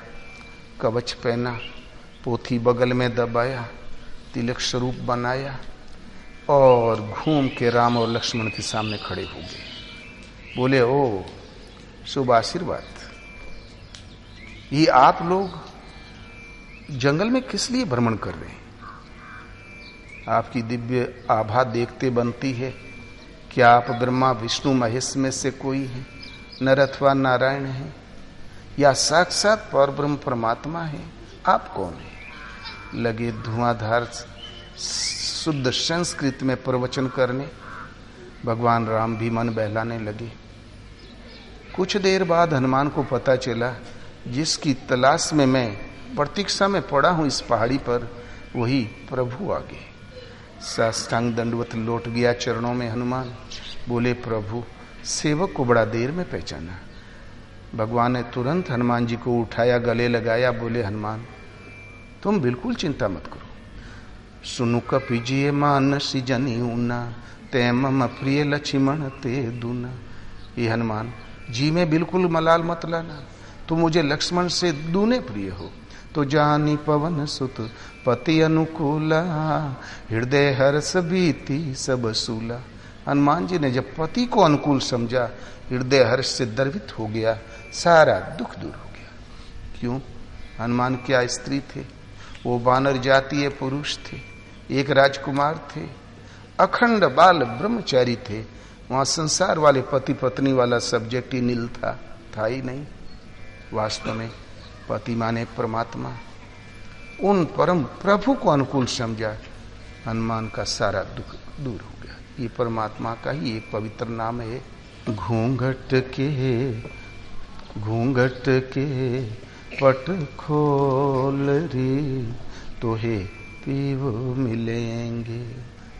कवच पहना, पोथी बगल में दबाया, तिलक स्वरूप बनाया और घूम के राम और लक्ष्मण के सामने खड़े हो गए। बोले ओ शुभ आशीर्वाद, ये आप लोग जंगल में किस लिए भ्रमण कर रहे हैं? आपकी दिव्य आभा देखते बनती है, क्या आप ब्रह्मा विष्णु महेश में से कोई है, नर अथवा नारायण है, या साक्षात परब्रह्म परमात्मा है? आप कौन है? लगे धुआंधार शुद्ध संस्कृत में प्रवचन करने। भगवान राम भी मन बहलाने लगे। कुछ देर बाद हनुमान को पता चला जिसकी तलाश में मैं प्रतीक्षा में पड़ा हूं इस पहाड़ी पर, वही प्रभु आ गए। साष्टांग दंडवत लौट गया चरणों में हनुमान। बोले प्रभु सेवक को बड़ा देर में पहचाना। भगवान ने तुरंत हनुमान जी को उठाया, गले लगाया। बोले हनुमान तुम बिल्कुल चिंता मत करो, सुनु कपिजिए मानसी जनी ऊना, ते मम प्रिय लक्ष्मण ते दूना। ये हनुमान जी में बिल्कुल मलाल मत लाना, तुम मुझे लक्ष्मण से दूने प्रिय हो। तो जानी पवन सुत पति अनुकूला, हृदय हर्ष भीति सब सूला। हनुमान जी ने जब पति को अनुकूल समझा, हृदय हर्ष से द्रवित हो गया, सारा दुख दूर हो गया। क्यों? हनुमान क्या स्त्री थे? वो वानर जातीय पुरुष थे, एक राजकुमार थे, अखंड बाल ब्रह्मचारी थे। वहां संसार वाले पति पत्नी वाला सब्जेक्ट ही नील था ही नहीं। वास्तव में पति माने परमात्मा, उन परम प्रभु को अनुकूल समझा, हनुमान का सारा दुख दूर हो गया। ये परमात्मा का ही एक पवित्र नाम है। घूंघट के पट खोल रे, तोहे पीव मिलेंगे।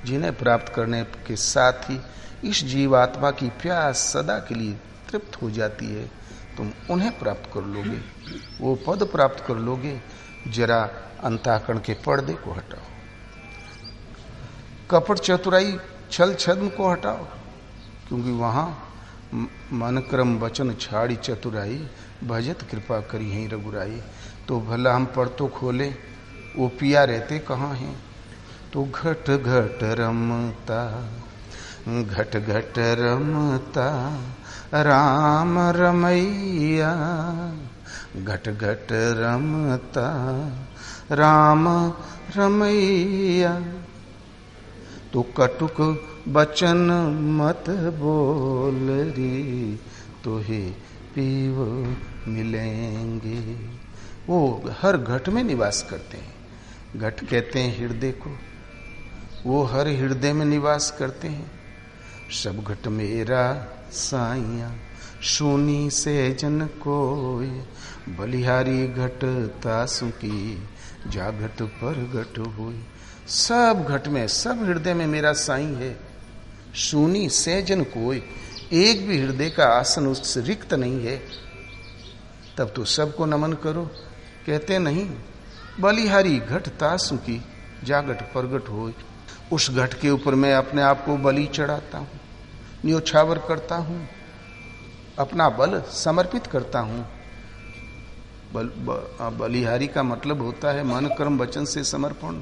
जिन्हें प्राप्त करने के साथ ही इस जीवात्मा की प्यास सदा के लिए तृप्त हो जाती है, तुम उन्हें प्राप्त कर लोगे, वो पद प्राप्त कर लोगे। जरा अंतःकरण के पर्दे को हटाओ, कपट चतुराई छल छद्म को हटाओ, क्योंकि वहां मन क्रम वचन छाड़ी चतुराई, भजत कृपा करी है रघुराई। तो भला हम पर तो खोले, वो पिया रहते कहाँ हैं? तो घट घट रमता, घट घट रमता राम रमैया, घट घट रमता राम रमैया। तो कटुक बचन मत बोल रे, तोहे पीव मिलेंगे। वो हर घट में निवास करते हैं। घट कहते हैं हृदय को, वो हर हृदय में निवास करते हैं। सब घट मेरा साइया, सोनी से जन कोय, बलिहारी घट तासु की, जा घट पर घट होय। सब घट में, सब हृदय में मेरा साईं है। सुनी सहजन कोई, एक भी हृदय का आसन उससे रिक्त नहीं है। तब तो सबको नमन करो। कहते नहीं, बलिहारी घट तासु की, जा घट प्रगट होय। उस घट के ऊपर मैं अपने आप को बलि चढ़ाता हूं, न्योछावर करता हूं, अपना बल समर्पित करता हूं। बलिहारी का मतलब होता है मन कर्म वचन से समर्पण।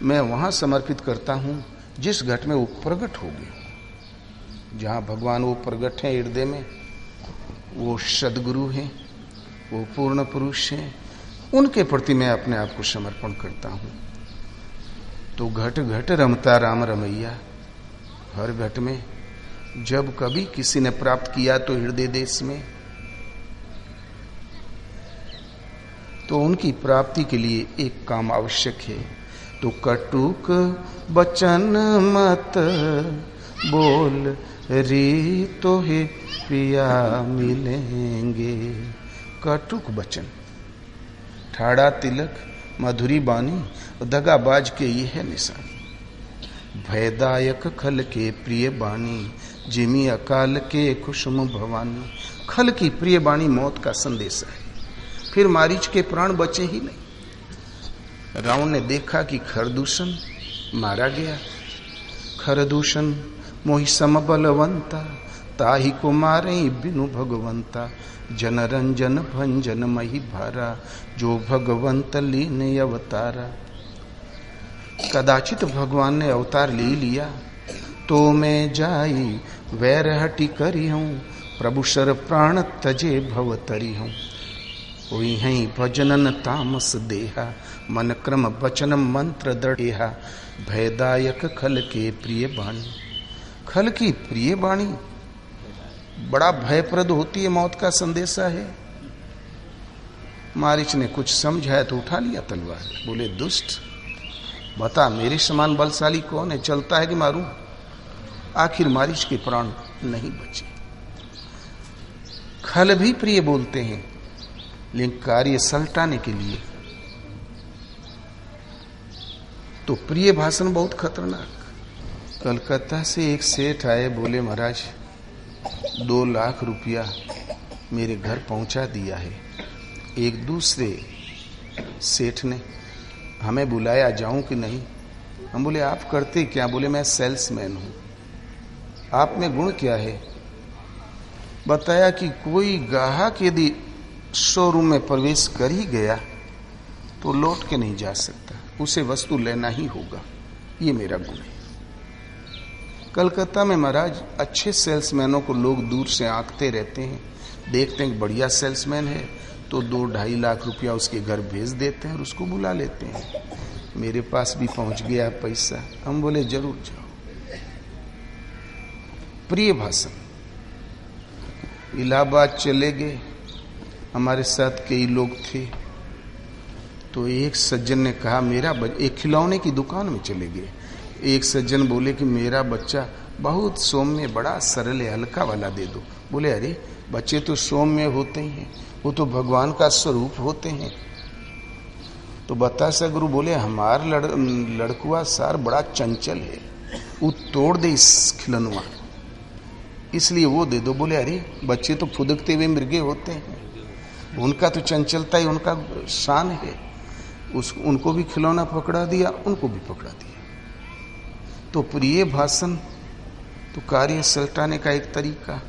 मैं वहां समर्पित करता हूं जिस घट में वो प्रकट हो गए। जहां भगवान वो प्रकट है हृदय में, वो सदगुरु हैं, वो पूर्ण पुरुष हैं, उनके प्रति मैं अपने आप को समर्पण करता हूं। तो घट घट रमता राम रमैया। हर घट में जब कभी किसी ने प्राप्त किया तो हृदय देश में, तो उनकी प्राप्ति के लिए एक काम आवश्यक है। तो कटुक बचन मत बोल रे, तो हे पिया मिलेंगे। कटुक वचन, ठाड़ा तिलक, मधुरी बानी, दगाबाज के ये है निशानी। भयदायक खल के प्रिय बानी, जिमी अकाल के कुसुम भवानी। खल की प्रिय बानी मौत का संदेश है। फिर मारीच के प्राण बचे ही नहीं। रावण ने देखा कि खरदूषण मारा गया। खरदूषण मोहि सम बलवंता, ताहि को मारे बिनु भगवंता। जन रंजन भंजन मही भारा, जो भगवंत लीन अवतारा। कदाचित भगवान ने अवतार ले लिया, तो मैं जाई वैर हटी करी हूं, प्रभु शर प्राण तजे भवतरी हूं। हुई हैं भजनन तामस देहा, मन क्रम वचन मंत्र दृढ़ेहा। भयदायक खल के प्रिय बाणी। खल की प्रिय बाणी बड़ा भयप्रद होती है, मौत का संदेशा है। मारीच ने कुछ समझाया तो उठा लिया तलवार। बोले दुष्ट, बता मेरे समान बलशाली कौन है, चलता है कि मारूं? आखिर मारीच के प्राण नहीं बचे। खल भी प्रिय बोलते हैं, लेकिन कार्य सलटाने के लिए तो प्रिय भाषण बहुत खतरनाक। कलकत्ता से एक सेठ आए, बोले महाराज 2 लाख रुपया मेरे घर पहुंचा दिया है। एक दूसरे सेठ ने हमें बुलाया, जाऊं कि नहीं? हम बोले आप करते क्या? बोले मैं सेल्समैन हूं। आप में गुण क्या है? बताया कि कोई ग्राहक यदि शोरूम में प्रवेश कर ही गया तो लौट के नहीं जा सकता, उसे वस्तु लेना ही होगा। ये मेरा गुण है। कलकत्ता में महाराज अच्छे सेल्समैनों को लोग दूर से आंकते रहते हैं, देखते हैं बढ़िया सेल्समैन है तो 2-2.5 लाख रुपया उसके घर भेज देते हैं और उसको बुला लेते हैं। मेरे पास भी पहुंच गया पैसा। हम बोले जरूर जाओ। प्रिय भाषण, इलाहाबाद चले गए, हमारे साथ कई लोग थे। तो एक सज्जन ने कहा मेरा एक खिलौने की दुकान में चले गए। एक सज्जन बोले कि मेरा बच्चा बहुत सौम्य, बड़ा सरल है, हल्का वाला दे दो। बोले अरे बच्चे तो सौम्य होते ही हैं, वो तो भगवान का स्वरूप होते हैं। तो बतासा गुरु बोले हमार लड़कुआ सार बड़ा चंचल है, वो तोड़ दे इस खिलौना, इसलिए वो दे दो। बोले अरे बच्चे तो फुदकते हुए मृगे होते हैं, उनका तो चंचलता ही उनका शान है। उनको भी खिलौना पकड़ा दिया, उनको भी पकड़ा दिया। तो प्रिय भाषण तो कार्य सलटाने का एक तरीका।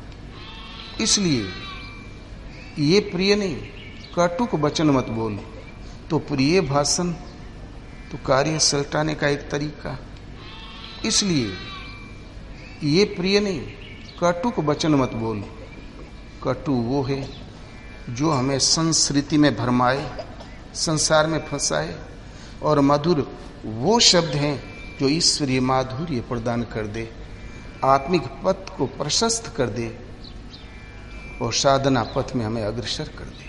इसलिए ये प्रिय नहीं, कटुक वचन मत बोल। तो प्रिय भाषण तो कार्य सलटाने का एक तरीका। इसलिए ये प्रिय नहीं, कटुक वचन मत बोल। कटु वो है जो हमें संस्कृति में भरमाए, संसार में फंसाए, और मधुर वो शब्द हैं जो ईश्वरीय माधुर्य प्रदान कर दे, आत्मिक पथ को प्रशस्त कर दे और साधना पथ में हमें अग्रसर कर दे।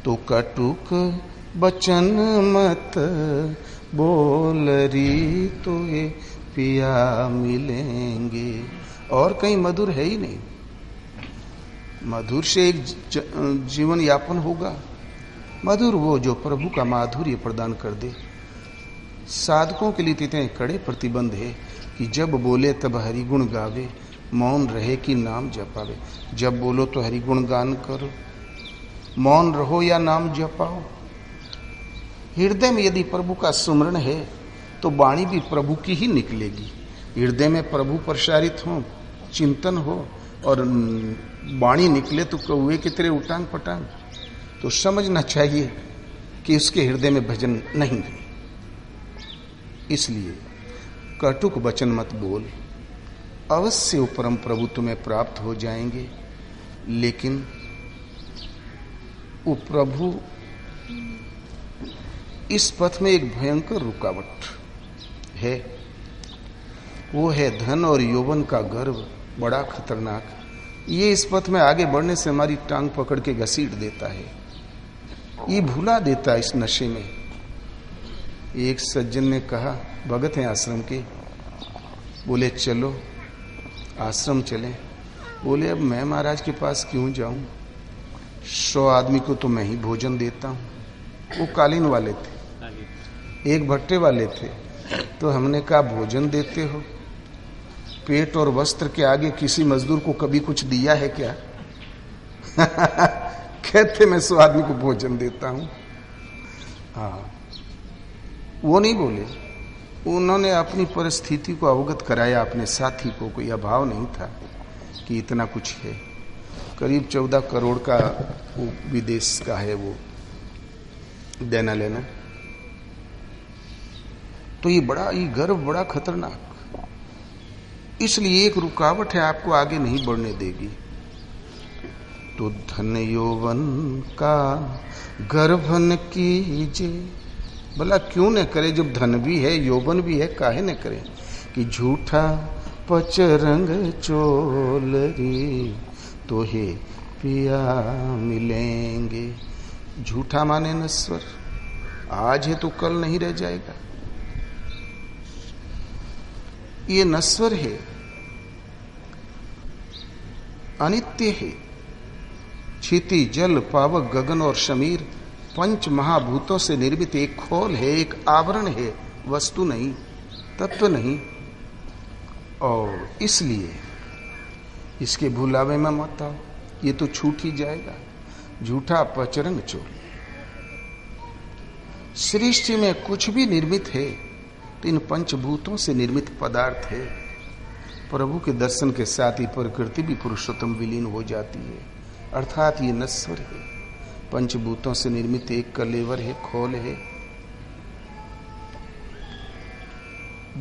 तो कटुक बचन मत बोल री, तो ये पिया मिलेंगे। और कहीं मधुर है ही नहीं। मधुर से एक जीवन यापन होगा। मधुर वो जो प्रभु का माधुर्य प्रदान कर दे। साधकों के लिए इतने कड़े प्रतिबंध है कि जब बोले तब हरिगुण गावे, मौन रहे कि नाम जपावे। जब बोलो तो हरिगुण गान करो, मौन रहो या नाम जपाओ। हृदय में यदि प्रभु का सुमरण है तो वाणी भी प्रभु की ही निकलेगी। हृदय में प्रभु प्रसारित हो, चिंतन हो और वाणी निकले तो कौवे की तरह उटांग पटांग, तो समझना चाहिए कि उसके हृदय में भजन नहीं है। इसलिए कटुक वचन मत बोल। अवश्य वो परम प्रभु तुम्हें प्राप्त हो जाएंगे, लेकिन वो प्रभु इस पथ में एक भयंकर रुकावट है। वो है धन और यौवन का गर्व, बड़ा खतरनाक। ये इस पथ में आगे बढ़ने से हमारी टांग पकड़ के घसीट देता है, ये भुला देता है इस नशे में। एक सज्जन ने कहा, भगत हैं आश्रम के, बोले चलो आश्रम चलें। बोले अब मैं महाराज के पास क्यों जाऊं, 100 आदमी को तो मैं ही भोजन देता हूं। वो कालीन वाले थे, एक भट्टे वाले थे। तो हमने कहा भोजन देते हो, पेट और वस्त्र के आगे किसी मजदूर को कभी कुछ दिया है क्या? कहते मैं 100 आदमी को भोजन देता हूं। हाँ, वो नहीं बोले, उन्होंने अपनी परिस्थिति को अवगत कराया अपने साथी को। कोई अभाव नहीं था कि इतना कुछ है। करीब 14 करोड़ का वो विदेश का है वो देना लेना। तो ये गर्व बड़ा खतरनाक। इसलिए एक रुकावट है, आपको आगे नहीं बढ़ने देगी। तो धन यौवन का गर्भन कीजिए। भला क्यों न करे, जब धन भी है यौवन भी है, काहे न करे। कि झूठा पचरंग चोलरी, तो हे पिया मिलेंगे। झूठा माने नश्वर, आज है तो कल नहीं रह जाएगा। ये नश्वर है, अनित्य है। क्षिति, जल, पावक, गगन और शमीर 5 महाभूतों से निर्मित एक खोल है, एक आवरण है, वस्तु नहीं, तत्व नहीं। और इसलिए इसके भुलावे में मत आओ, ये तो छूट ही जाएगा। झूठा पचरंग चोर। सृष्टि में कुछ भी निर्मित है तो इन 5 भूतों से निर्मित पदार्थ है। प्रभु के दर्शन के साथ ही प्रकृति भी पुरुषोत्तम विलीन हो जाती है, अर्थात ये नश्वर है। 5 भूतों से निर्मित एक कलेवर है, खोल है।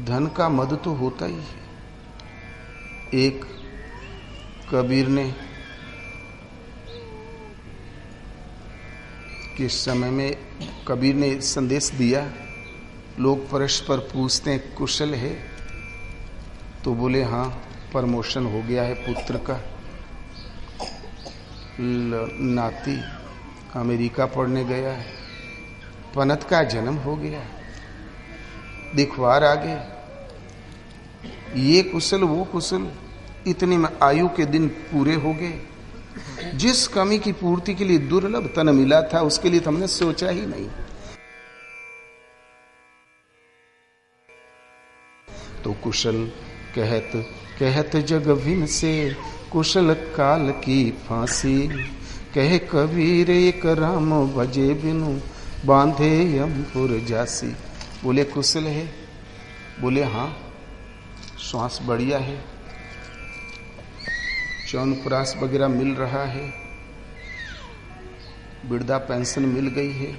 धन का मद तो होता ही है। एक कबीर ने के समय में कबीर ने संदेश दिया, लोग परस्पर पूछते हैं कुशल है, तो बोले हाँ प्रमोशन हो गया है पुत्र का, नाती अमेरिका पढ़ने गया है, पनत का जन्म हो गया, दिखवार आ गए, ये कुशल वो कुशल, इतने में आयु के दिन पूरे हो गए। जिस कमी की पूर्ति के लिए दुर्लभ तन मिला था उसके लिए तो हमने सोचा ही नहीं। तो कुशल कहत कहत जग विन से, कुशल काल की फांसी, कहे कबीर एक राम भजे बिनु, बांधे यमपुर जासी। बोले कुशल है? बोले हाँ, श्वास बढ़िया है, चौनप्राश वगैरह मिल रहा है, वृद्धा पेंशन मिल गई है,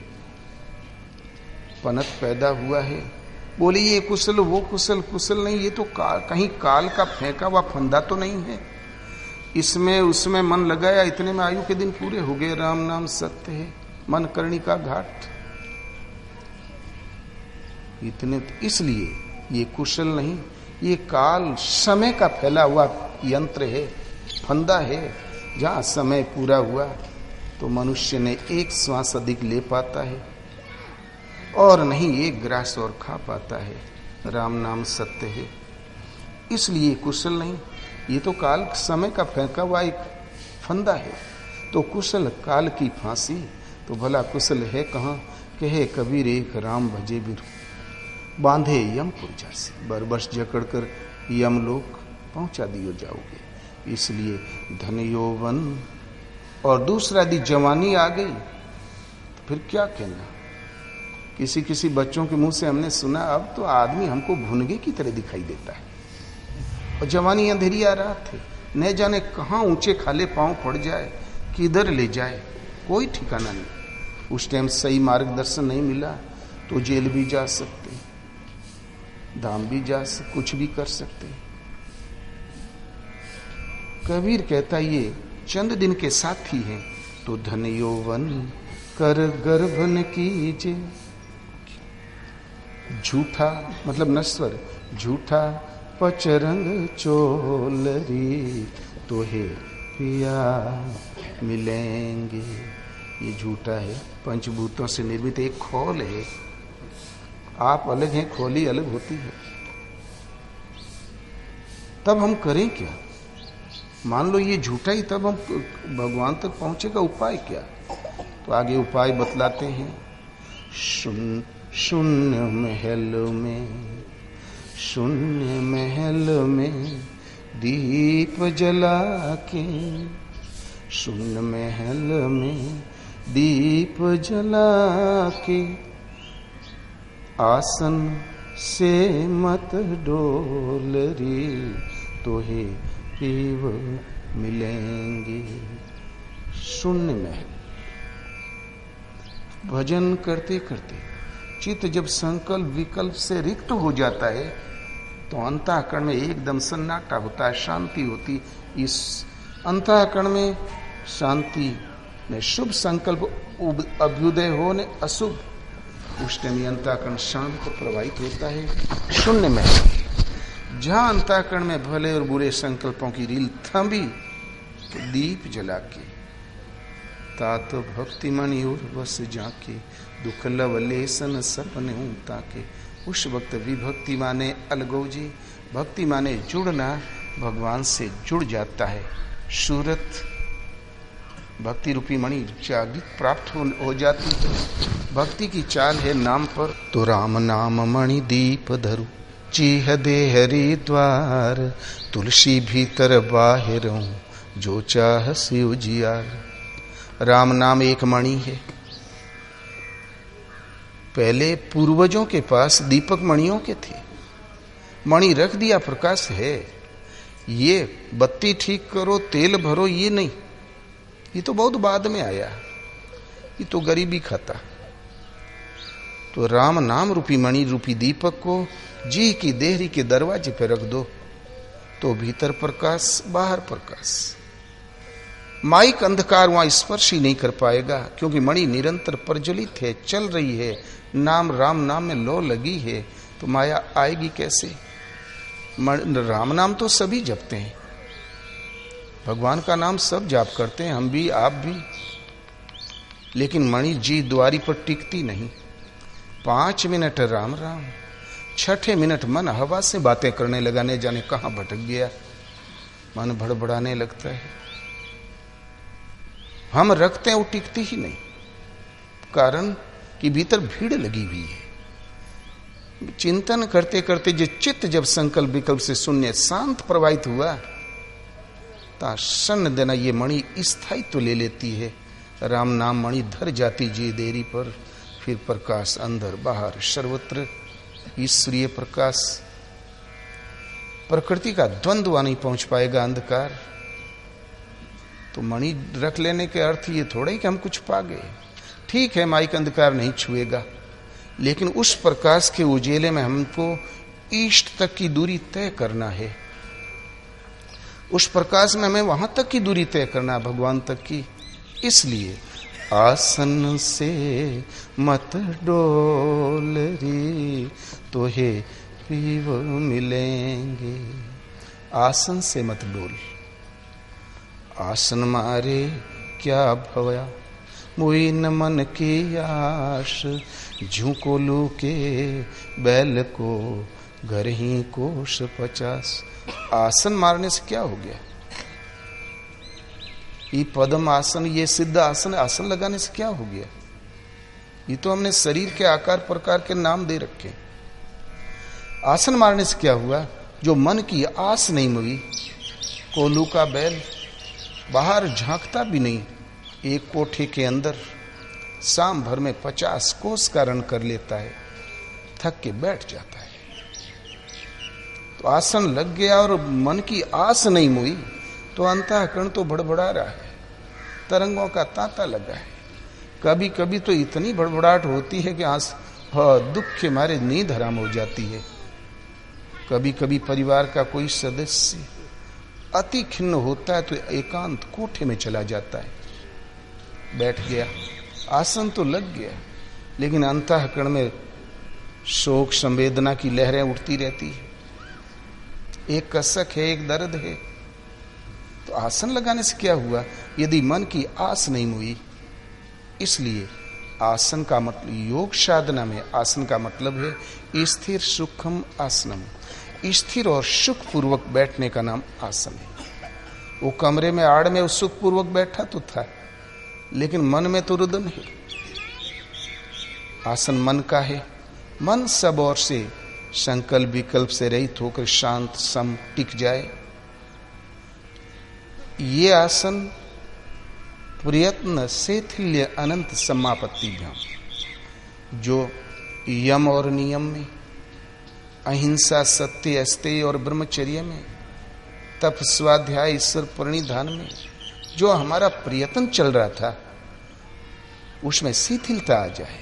पनत पैदा हुआ है। बोले ये कुशल वो कुशल? कुशल नहीं, ये तो कहीं काल का फेंका हुआ फंदा तो नहीं है। इसमें उसमें मन लगाया, इतने में आयु के दिन पूरे हो गए। राम नाम सत्य है, मन करणी का घाट। इतने इसलिए ये कुशल नहीं, ये काल समय का फैला हुआ यंत्र है, फंदा है। जहां समय पूरा हुआ तो मनुष्य ने एक श्वास अधिक ले पाता है और नहीं एक ग्रास और खा पाता है। राम नाम सत्य है, इसलिए कुशल नहीं, ये तो काल समय का फेंका हुआ एक फंदा है। तो कुशल काल की फांसी, तो भला कुशल है कहाँ? कहे कबीर एक राम भजे बिरु, बांधे यमपुर जासी। बरबस जकड़ कर यमलोक पहुंचा दियो जाओगे। इसलिए धन यौवन और दूसरा यदि जवानी आ गई तो फिर क्या कहना। किसी किसी बच्चों के मुंह से हमने सुना, अब तो आदमी हमको भुनगे की तरह दिखाई देता है। और जवानी अंधेरी आ रहा थे, न जाने कहाँ ऊंचे खाले पांव पड़ जाए, किधर ले जाए, कोई ठिकाना नहीं। उस टाइम सही मार्गदर्शन नहीं मिला तो जेल भी जा सकते, धाम भी जा सकते, कुछ भी कर सकते। कबीर कहता ये चंद दिन के साथी हैं, तो धन यौवन कर गर्भन कीजे। झूठा मतलब नश्वर, झूठा पचरंग चोलरी, तो हे पिया मिलेंगे। ये झूठा है, पंचभूतों से निर्मित एक खोल है। आप अलग हैं, खोली अलग होती है। तब हम करें क्या? मान लो ये झूठा ही, तब हम भगवान तक पहुंचे का उपाय क्या? तो आगे उपाय बतलाते हैं। शून्य महल में, शून्य महल में दीप जला के, शून्य महल में दीप जला के, आसन से मत डोलरी, तो हे शिव मिलेंगे। शून्य महल। भजन करते करते चित्त जब संकल्प विकल्प से रिक्त हो जाता है तो अंतःकरण में एकदम सन्नाटा होता है, शांति होती। इस अंतःकरण में शांति ने शुभ संकल्प अभ्युदय हो ने अशुभ, उस टाइम अंतःकरण शांत प्रवाहित होता है। शून्य महल, जहां अंतःकरण में भले और बुरे संकल्पों की रील थमी, तो दीप जला के, तात भक्ति मणि और बस जाके, दुख लवलेसन सपने ताके। उस वक्त विभक्ति माने अलगो जी, भक्ति माने जुड़ना, भगवान से जुड़ जाता है। सूरत भक्ति रूपी मणि जागृत प्राप्त हो जाती है। भक्ति की चाल है नाम पर। तो राम नाम मणि दीप धरु, चीह दे हरि द्वार, तुलसी भीतर बाहिरों, जो चाह से उजियार। राम नाम एक मणि है। पहले पूर्वजों के पास दीपक मणियों के थे, मणि रख दिया, प्रकाश है। ये बत्ती ठीक करो, तेल भरो, ये नहीं, ये तो बहुत बाद में आया, ये तो गरीबी खाता। तो राम नाम रूपी मणि रूपी दीपक को जी की देहरी के दरवाजे पे रख दो, तो भीतर प्रकाश बाहर प्रकाश। माइक अंधकार वहां स्पर्श ही नहीं कर पाएगा, क्योंकि मणि निरंतर प्रज्वलित है, चल रही है, नाम राम नाम में लो लगी है, तो माया आएगी कैसे? राम नाम तो सभी जपते हैं, भगवान का नाम सब जाप करते हैं, हम भी आप भी, लेकिन मणि जी द्वारी पर टिकती नहीं। 5 मिनट राम राम, 6ठे मिनट मन हवा से बातें करने लगा, ने जाने कहां भटक गया, मन भड़बड़ाने लगता है। हम रखते हैं, वो टिकती ही नहीं, कारण कि भीतर भीड़ लगी हुई है। चिंतन करते करते जो चित्त जब संकल्प विकल्प से शून्य शांत प्रवाहित हुआ, ता शन देना ये मणि स्थायित्व तो ले लेती है। राम नाम मणि धर जाती जी देरी पर, फिर प्रकाश अंदर बाहर सर्वत्र ईश्वरीय प्रकाश। प्रकृति का द्वंद्व नहीं पहुंच पाएगा अंधकार। तो मणि रख लेने के अर्थ ये थोड़ा ही कि हम कुछ पा गए। ठीक है, माइक अंधकार नहीं छुएगा, लेकिन उस प्रकाश के उजेले में हमको इष्ट तक की दूरी तय करना है। उस प्रकाश में हमें वहां तक की दूरी तय करना है, भगवान तक की। इसलिए आसन से मत डोल रे, तो हे पीव मिलेंगे। आसन से मत डोल, आसन मारे क्या भया, मुई न मन की आश, झूको लू के बैल को घर ही कोश 50। आसन मारने से क्या हो गया? ये पद्म आसन, ये सिद्ध आसन, आसन लगाने से क्या हो गया? ये तो हमने शरीर के आकार प्रकार के नाम दे रखे। आसन मारने से क्या हुआ? जो मन की आस नहीं हुई, कोलू का बैल बाहर झांकता भी नहीं, एक कोठे के अंदर शाम भर में 50 कोस का रण कर लेता है, थक के बैठ जाता है। तो आसन लग गया और मन की आस नहीं हुई, तो अंतःकरण तो बड़बड़ा रहा है, तरंगों का तांता लगा है। कभी कभी तो इतनी बड़बड़ाहट होती है कि दुख के मारे नींद हराम हो जाती है। कभी कभी परिवार का कोई सदस्य अति खिन्न होता है तो एकांत कोठे में चला जाता है, बैठ गया, आसन तो लग गया, लेकिन अंतःकरण में शोक संवेदना की लहरें उठती रहती है, एक कसक है, एक दर्द है। तो आसन लगाने से क्या हुआ? यदि मन की आस नहीं हुई। इसलिए आसन का मतलब, योग साधना में आसन का मतलब है स्थिर सुखम आसनम, स्थिर और सुख पूर्वक बैठने का नाम आसन है। वो कमरे में आड़ में सुख पूर्वक बैठा तो था, लेकिन मन में तो रुदन है। आसन मन का है, मन सब ओर से संकल्प विकल्प से रहित होकर शांत सम टिक जाए। ये आसन प्रयत्न शैथिल्य अनंत समापत्तिभ्याम, जो यम और नियम में, अहिंसा सत्य अस्तेय और ब्रह्मचर्य में, तप स्वाध्याय ईश्वर प्रणिधान में जो हमारा प्रयत्न चल रहा था, उसमें शिथिलता आ जाए,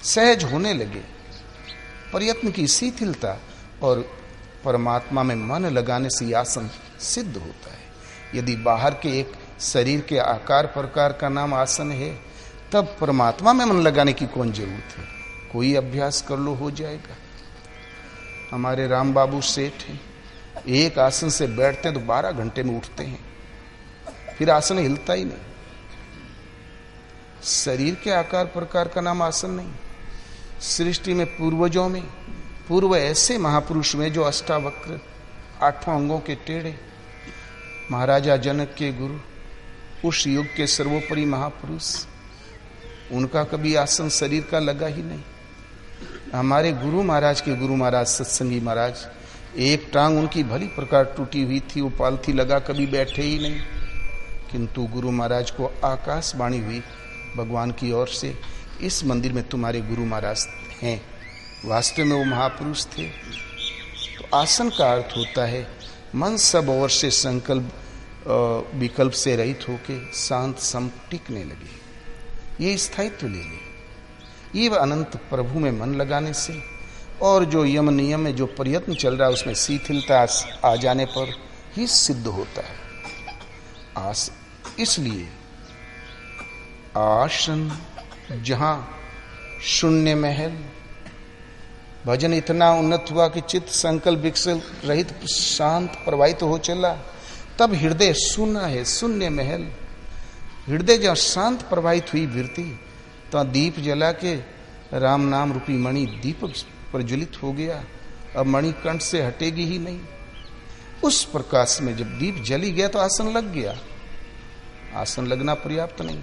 सहज होने लगे। प्रयत्न की शिथिलता और परमात्मा में मन लगाने से आसन सिद्ध होता है। यदि बाहर के एक शरीर के आकार प्रकार का नाम आसन है, तब परमात्मा में मन लगाने की कौन जरूरत है? कोई अभ्यास कर लो, हो जाएगा। हमारे राम बाबू सेठ हैं, एक आसन से बैठते हैं तो 12 घंटे में उठते हैं, फिर आसन हिलता ही नहीं। शरीर के आकार प्रकार का नाम आसन नहीं। सृष्टि में पूर्वजों में, पूर्व ऐसे महापुरुष में जो अष्टावक्र, 8 अंगों के टेढ़े, महाराजा जनक के गुरु, उस युग के सर्वोपरि महापुरुष, उनका कभी आसन शरीर का लगा ही नहीं। हमारे गुरु महाराज के गुरु महाराज सत्संगी महाराज, एक टांग उनकी भली प्रकार टूटी हुई थी, वो पालथी लगा कभी बैठे ही नहीं, किंतु गुरु महाराज को आकाशवाणी हुई भगवान की ओर से, इस मंदिर में तुम्हारे गुरु महाराज हैं। वास्तव में वो महापुरुष थे। तो आसन का अर्थ होता है मन सब ओर से संकल्प विकल्प से रहित होके शांत सम टिकने लगे, ये स्थायित्व ले ले। ये अनंत प्रभु में मन लगाने से, और जो यम नियम में जो प्रयत्न चल रहा है उसमें शिथिलता आ जाने पर ही सिद्ध होता है। इसलिए आसन जहां शून्य महल, भजन इतना उन्नत हुआ कि चित्त संकल्प विकल्प रहित शांत प्रवाहित हो चला, तब हृदय सुना है, शून्य महल। हृदय जब शांत प्रवाहित हुई वृत्ति, तो दीप जला के राम नाम रूपी मणि दीपक प्रज्वलित हो गया। अब मणि कंठ से हटेगी ही नहीं। उस प्रकाश में जब दीप जली गया तो आसन लग गया। आसन लगना पर्याप्त नहीं,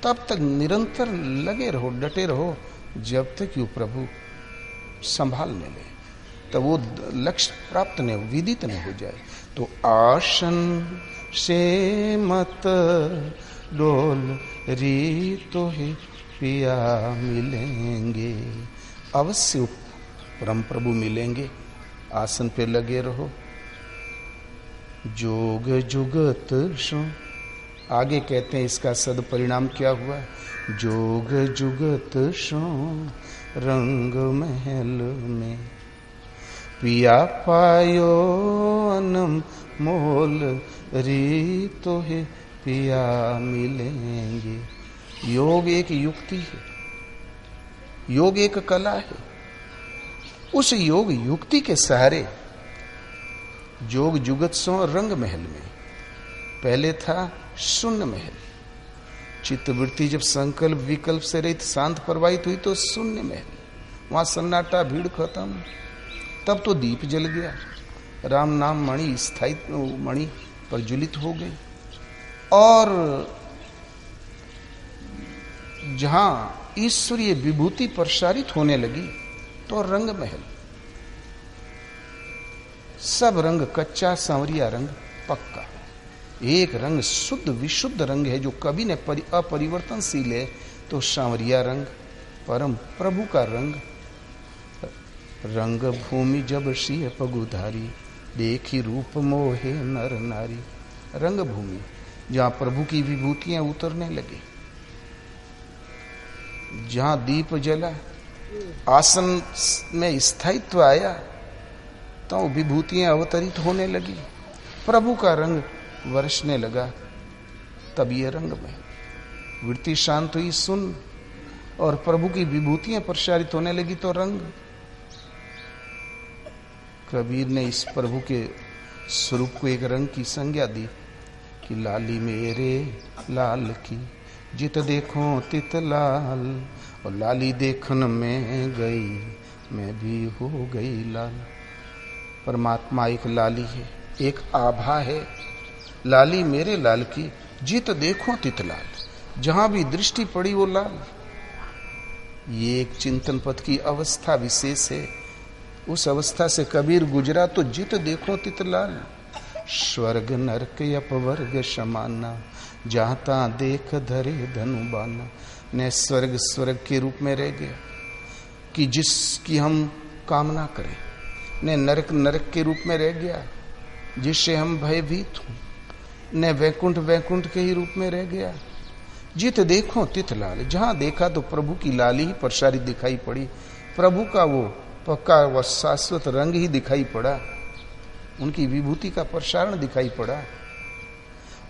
तब तक निरंतर लगे रहो, डटे रहो, जब तक कि वो प्रभु संभालने ले, तब वो लक्ष्य प्राप्त नहीं, विदित नहीं हो जाए। तो आसन से मत डोल री तो ही पिया मिलेंगे। अवश्य परम प्रभु मिलेंगे। आसन पे लगे रहो। जोग जुगत सो, आगे कहते हैं इसका सदपरिणाम क्या हुआ। जोग जुगत सो रंग महल में पिया पायो अनम मोल री तो है पिया मिलेंगे। योग एक युक्ति है, योग एक कला है। उस योग युक्ति के सहारे जोग जुगत सो रंग महल में, पहले था शून्य महल। चित्तवृत्ति जब संकल्प विकल्प से रहित शांत प्रवाहित हुई तो शून्य महल, वहां सन्नाटा, भीड़ खत्म। तब तो दीप जल गया, राम नाम मणि स्थायी मणि प्रज्वलित हो गई। और जहां ईश्वरीय विभूति प्रसारित होने लगी तो रंग महल, सब रंग कच्चा, सांवरिया रंग पक्का। एक रंग शुद्ध विशुद्ध रंग है जो कभी न अपरिवर्तनशील है, तो सांवरिया रंग परम प्रभु का रंग। रंग भूमि जब सिंह पगुधारी, देखी रूप मोहे नर नारी। रंग भूमि जहां प्रभु की विभूतियां उतरने लगी, जहां दीप जला, आसन में स्थायित्व आया, तो विभूतियां अवतरित होने लगी, प्रभु का रंग वर्षने लगा। तब ये रंग में वृत्ति शांत हुई, सुन, और प्रभु की विभूतियां प्रसारित होने लगी तो रंग। कबीर ने इस प्रभु के स्वरूप को एक रंग की संज्ञा दी कि लाली मेरे लाल की, जित देखो तित लाल। और लाली देखन में गई, मैं भी हो गई लाल। परमात्मा एक लाली है, एक आभा है। लाली मेरे लाल की, जित देखो तित लाल। जहां भी दृष्टि पड़ी वो लाल। ये एक चिंतन पथ की अवस्था विशेष है। उस अवस्था से कबीर गुजरा तो जित देखो तित लाल। स्वर्ग नरक अपवर्ग समाना, जाता देख धरे धनु बाना। ने स्वर्ग स्वर्ग के रूप में रह गया कि जिसकी हम कामना करें, ने नरक नरक के रूप में रह गया जिससे हम भयभीत हों, ने वैकुंठ वैकुंठ के ही रूप में रह गया। जित देखो तित लाल, जहां देखा तो प्रभु की लाली ही प्रसारित दिखाई पड़ी, प्रभु का वो पक्का व शाश्वत रंग ही दिखाई पड़ा, उनकी विभूति का प्रसारण दिखाई पड़ा।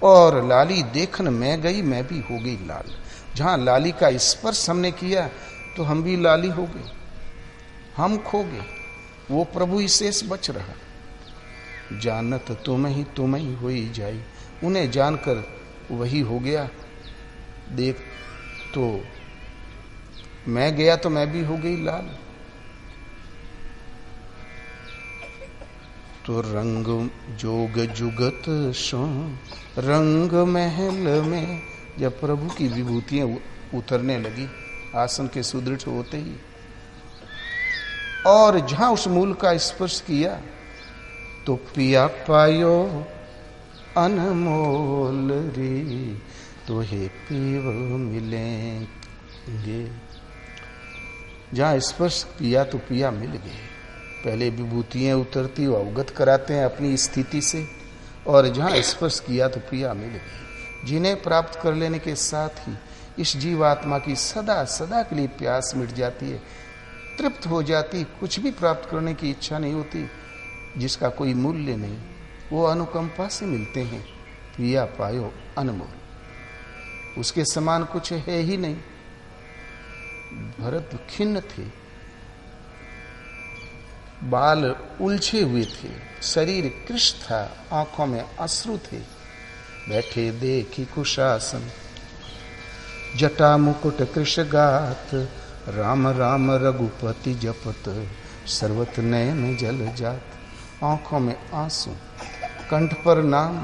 और लाली देखन में गई, मैं भी हो गई लाल। जहां लाली का स्पर्श हमने किया तो हम भी लाली हो गए, हम खो गए, वो प्रभु ही शेष बच रहा। जानत तुम ही होई जाई, उन्हें जानकर वही हो गया। देख तो मैं गया तो मैं भी हो गई लाल। तो रंग जोग जुगत सो रंग महल में, जब प्रभु की विभूतियां उतरने लगी आसन के सुदृढ़ होते ही, और जहां उस मूल का स्पर्श किया तो पिया पायो अनमोल रे, तो हे पीव मिलेंगे। जहां स्पर्श किया तो पिया मिल गए। पहले विभूतियां उतरती वो अवगत कराते हैं अपनी स्थिति से, और जहां स्पर्श किया तो पिया मिल गई। जिन्हें प्राप्त कर लेने के साथ ही इस जीवात्मा की सदा सदा के लिए प्यास मिट जाती है, तृप्त हो जाती, कुछ भी प्राप्त करने की इच्छा नहीं होती, जिसका कोई मूल्य नहीं, वो अनुकंपा से मिलते हैं। पिया पायो अनमोल, उसके समान कुछ है ही नहीं। भरत खिन्न थे, बाल उलझे हुए थे, शरीर कृश था, आंखों में अश्रु थे। बैठे देखी कुशासन, जटा मुकुट कृश गात, राम राम रघुपति जपत, सर्वत नयन जल जात। आंखों में आंसू, कंठ पर नाम,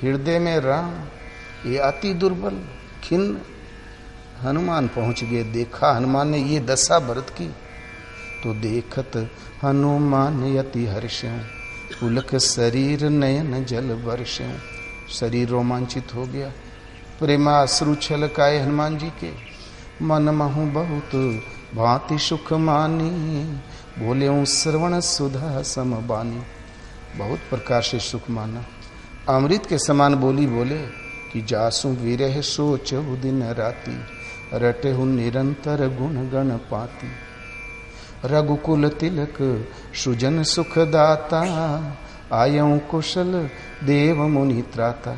हृदय में राम, ये अति दुर्बल खिन्न। हनुमान पहुंच गए, देखा हनुमान ने ये दशा भरत की, तो देखत हनुमान यति हर्षं, पुलक शरीर नयन जल वर्षं। शरीर रोमांचित हो गया, प्रेमाश्रु छलकाए हनुमान जी के। मन महु बहुत भांति सुख मानी, बोले हूँ श्रवण सुधा समबानी। बहुत प्रकार से सुख माना, अमृत के समान बोली बोले कि जासु विरह सोच दिन राती, रटे हूँ निरंतर गुण गण पाती। रघुकुल तिलक सुजन सुख दाता, आयऊ कुशल देव मुनि त्राता।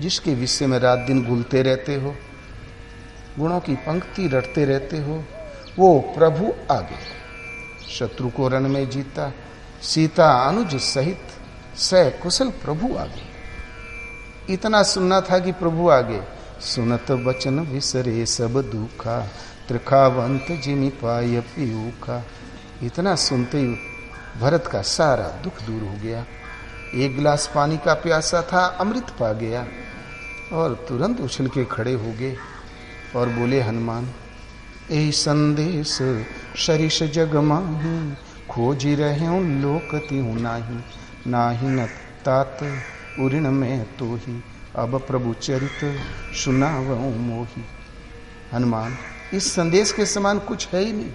जिसके विषय में रात दिन गुलते रहते हो, गुणों की पंक्ति रटते रहते हो, वो प्रभु आगे। शत्रु को रण में जीता, सीता अनुज सहित सह कुशल प्रभु आगे। इतना सुनना था कि प्रभु आगे। सुनत वचन विसरे सब दुखा, त्रिखावंत जिमि पाय पीऊखा। इतना सुनते ही भरत का सारा दुख दूर हो गया। एक गिलास पानी का प्यासा था, अमृत पा गया और तुरंत उछल के खड़े हो गए और बोले हनुमान, यही संदेश शरीष जग माही, खोजी रहे हूँ लोकति हूँ नाही। नाही न तात उऋण में तो ही, अब प्रभु चरित सुनावऊं मोही। हनुमान, इस संदेश के समान कुछ है ही नहीं,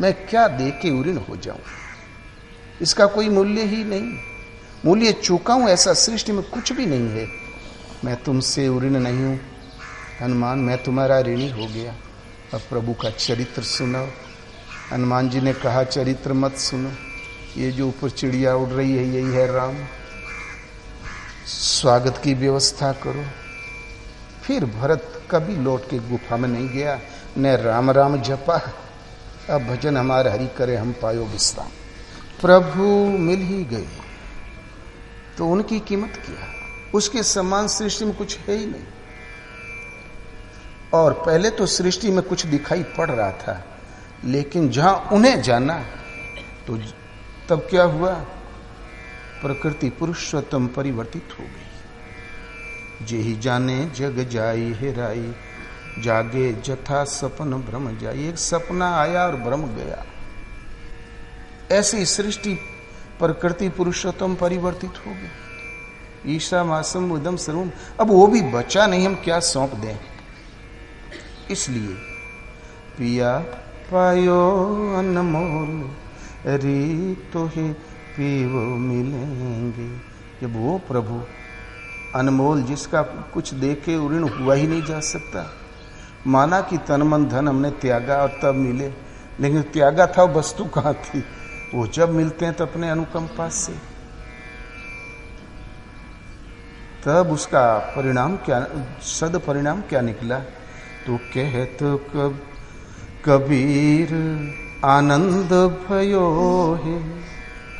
मैं क्या दे के उऋण हो जाऊं, इसका कोई मूल्य ही नहीं। मूल्य चूका हूं ऐसा सृष्टि में कुछ भी नहीं है। मैं तुमसे उऋण नहीं हूं हनुमान, मैं तुम्हारा ऋणी हो गया। अब प्रभु का चरित्र सुनो। हनुमान जी ने कहा, चरित्र मत सुनो, ये जो ऊपर चिड़िया उड़ रही है यही है राम, स्वागत की व्यवस्था करो। फिर भरत कभी लौट के गुफा में नहीं गया, न राम राम जपा। अब भजन हमारा हरि करे, हम पायो विश्राम। प्रभु मिल ही गए तो उनकी कीमत क्या, उसके समान सृष्टि में कुछ है ही नहीं। और पहले तो सृष्टि में कुछ दिखाई पड़ रहा था, लेकिन जहां उन्हें जाना तो तब क्या हुआ, प्रकृति पुरुषोत्तम परिवर्तित हो गई। जेहि जाने जग जाई हेराई, जागे जथा सपन भ्रम जाई। एक सपना आया और भ्रम गया। ऐसी सृष्टि प्रकृति पुरुषोत्तम परिवर्तित हो गई। ईशा मासम उदम सर्वम, अब वो भी बचा नहीं, हम क्या सौंप दें। इसलिए पिया पायो अनमोल, री तो ही पीवो मिलेंगे। जब वो प्रभु अनमोल, जिसका कुछ देके ऋण हुआ ही नहीं जा सकता, माना कि तन मन धन हमने त्यागा और तब मिले, लेकिन त्यागा था वस्तु कहाँ थी। वो जब मिलते हैं तो अपने अनुकंपा से, तब उसका परिणाम क्या, सद परिणाम क्या निकला। तो कहत कबीर आनंद भयो है।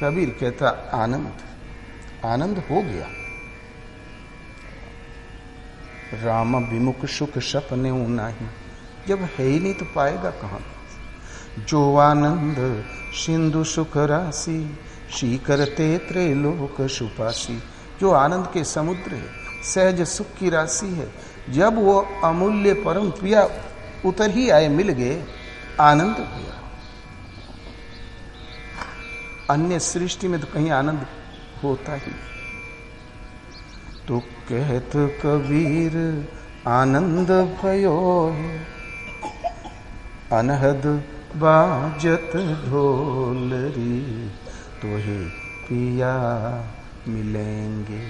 कबीर कहता आनंद, आनंद हो गया। राम विमुख सुख सपने नहीं, जब है ही नहीं तो पाएगा कहां। जो आनंद सिंधु सुख राशि, शीकर ते त्रैलोक सुपासी। जो आनंद के समुद्र है, सहज सुख की राशि है, जब वो अमूल्य परम प्रिया उतर ही आए, मिल गए, आनंद हुआ। अन्य सृष्टि में तो कहीं आनंद होता ही। तो कहत कबीर आनंद भयो है, अनहद बाजत ढोलरी, तो हे पिया मिलेंगे।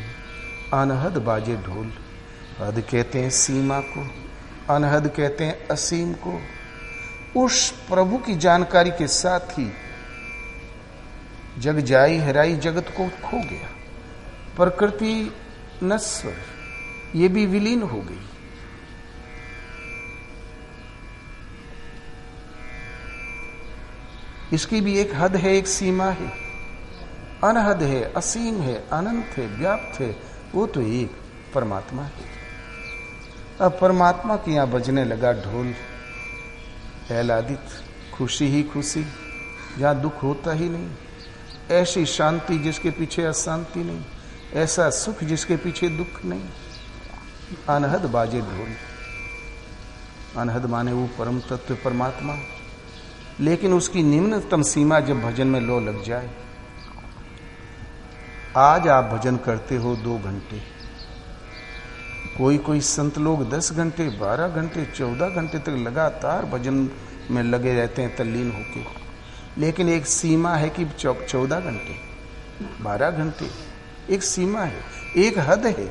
अनहद बाजे ढोल, हद कहते हैं सीमा को, अनहद कहते हैं असीम को। उस प्रभु की जानकारी के साथ ही जग जाई हेराई, जगत को खो गया। प्रकृति नश्वर, ये भी विलीन हो गई। इसकी भी एक हद है, एक सीमा है, अनहद है, असीम है, अनंत है, व्याप्त है, वो तो एक परमात्मा है। अब परमात्मा के यहां बजने लगा ढोल, आह्लादित, खुशी ही खुशी, जहां दुख होता ही नहीं, ऐसी शांति जिसके पीछे अशांति नहीं, ऐसा सुख जिसके पीछे दुख नहीं। अनहद बाजे ढोल, अनहद माने वो परम तत्व परमात्मा, लेकिन उसकी निम्नतम सीमा जब भजन में लो लग जाए। आज आप भजन करते हो 2 घंटे, कोई संत लोग 10 घंटे, 12 घंटे, 14 घंटे तक लगातार भजन में लगे रहते हैं तल्लीन होके, लेकिन एक सीमा है कि 14 घंटे, 12 घंटे, एक सीमा है, एक हद है।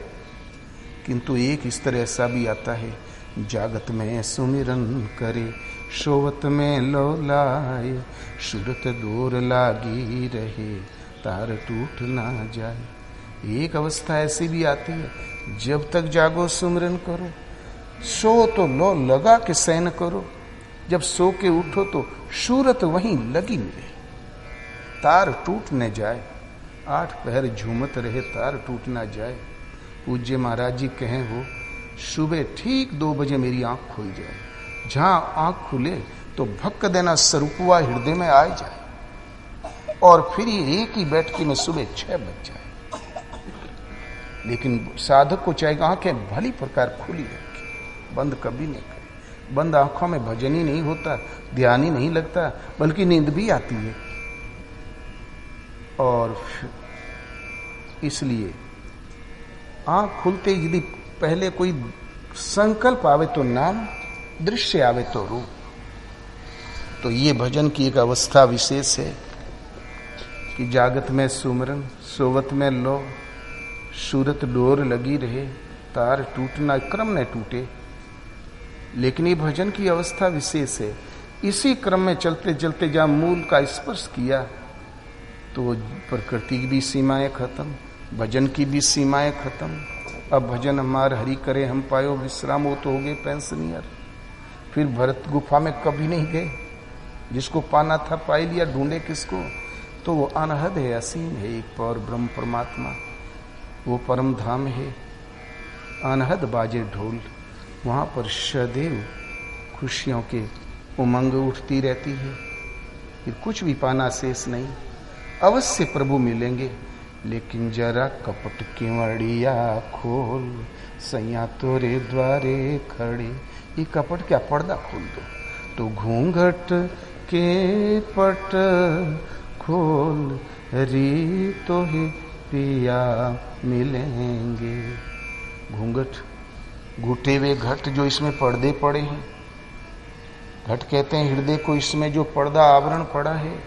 किंतु एक स्तर ऐसा भी आता है, जागत में सुमिरन करे, शोवत में लो लाए, सुरत दूर लागी रहे, तार टूट ना जाए। एक अवस्था ऐसी भी आती है, जब तक जागो सुमिरन करो, सो तो लो लगा के सैन करो, जब सो के उठो तो सूरत वहीं लगी मिले, तार टूट न जाए। 8 पहर झूमत रहे, तार टूट ना जाए। पूज्य महाराज जी कहें वो, सुबह ठीक 2 बजे मेरी आंख खुल जाए, जहां आंख खुले तो भक्क देना स्वरूपवा हृदय में आ जाए, और फिर ये एक ही बैठकी में सुबह 6 बज जाए। लेकिन साधक को चाहिए आंखें भली प्रकार खुली रखे, बंद कभी नहीं करे। बंद आंखों में भजन ही नहीं होता, ध्यान ही नहीं लगता, बल्कि नींद भी आती है। और इसलिए आंख खुलते यदि पहले कोई संकल्प आवे तो नाम, दृश्य आवे तो रूप। तो ये भजन की एक अवस्था विशेष है कि जागत में सुमरन, सोवत में लो, सूरत डोर लगी रहे, तार टूटना क्रम न टूटे। लेकिन ये भजन की अवस्था विशेष है। इसी क्रम में चलते चलते जहां मूल का स्पर्श किया तो प्रकृति की भी सीमाएं खत्म, भजन की भी सीमाएं खत्म। अब भजन हमार हरि करे हम पायो विश्राम, हो तो हो गए पेंशनियर। फिर भरत गुफा में कभी नहीं गए, जिसको पाना था पा लिया, ढूंढे किसको? तो वो अनहद है, असीम है, एक और ब्रह्म परमात्मा, वो परम धाम है। अनहद बाजे ढोल, वहां पर सदैव खुशियों के उमंग उठती रहती है। फिर कुछ भी पाना शेष नहीं, अवश्य प्रभु मिलेंगे। लेकिन जरा कपट केवड़िया खोल, सैया तोरे द्वारे खड़े। ये कपट क्या, पर्दा खोल दो तो घूंघट के पट खोल, री तो ही पिया मिलेंगे। घूंघट, घुटे हुए घट जो इसमें पर्दे पड़े हैं, घट कहते हैं हृदय को, इसमें जो पर्दा आवरण पड़ा है,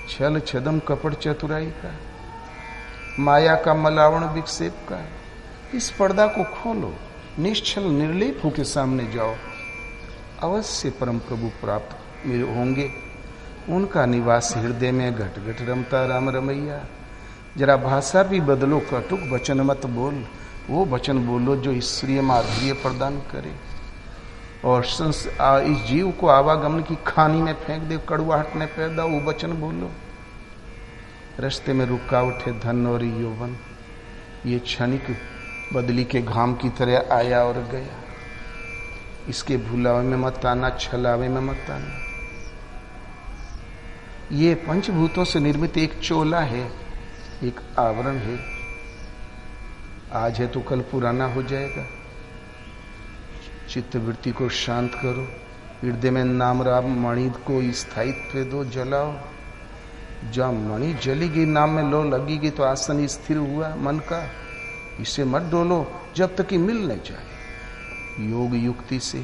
छल छदम कपट चतुराई का, माया का मलावण विक्षेप का, इस पर्दा को खोलो, निश्चल निर्लेप होके सामने जाओ, अवश्य परम प्रभु प्राप्त होंगे। उनका निवास हृदय में घट घट रमता राम रमैया। जरा भाषा भी बदलो, कटुक वचन मत बोल, वो वचन बोलो जो ईश्वरीय माधुर्य प्रदान करे और इस जीव को आवागमन की खानी में फेंक दे, कड़वाहट में पैदा, वो वचन बोलो। रास्ते में रुकावट है धन और यौवन, ये क्षणिक बदली के घाम की तरह आया और गया, इसके भुलावे में मत आना, छलावे में मत आना। ये पंचभूतों से निर्मित एक चोला है, एक आवरण है, आज है तो कल पुराना हो जाएगा। चित्तवृत्ति को शांत करो, हृदय में नाम राम मणि को स्थायित्व दो, जलाओ। जब मणि जलेगी, नाम में लो लगेगी तो आसन स्थिर हुआ मन का, इसे मत डोलो जब तक कि मिल न जाए। योग युक्ति से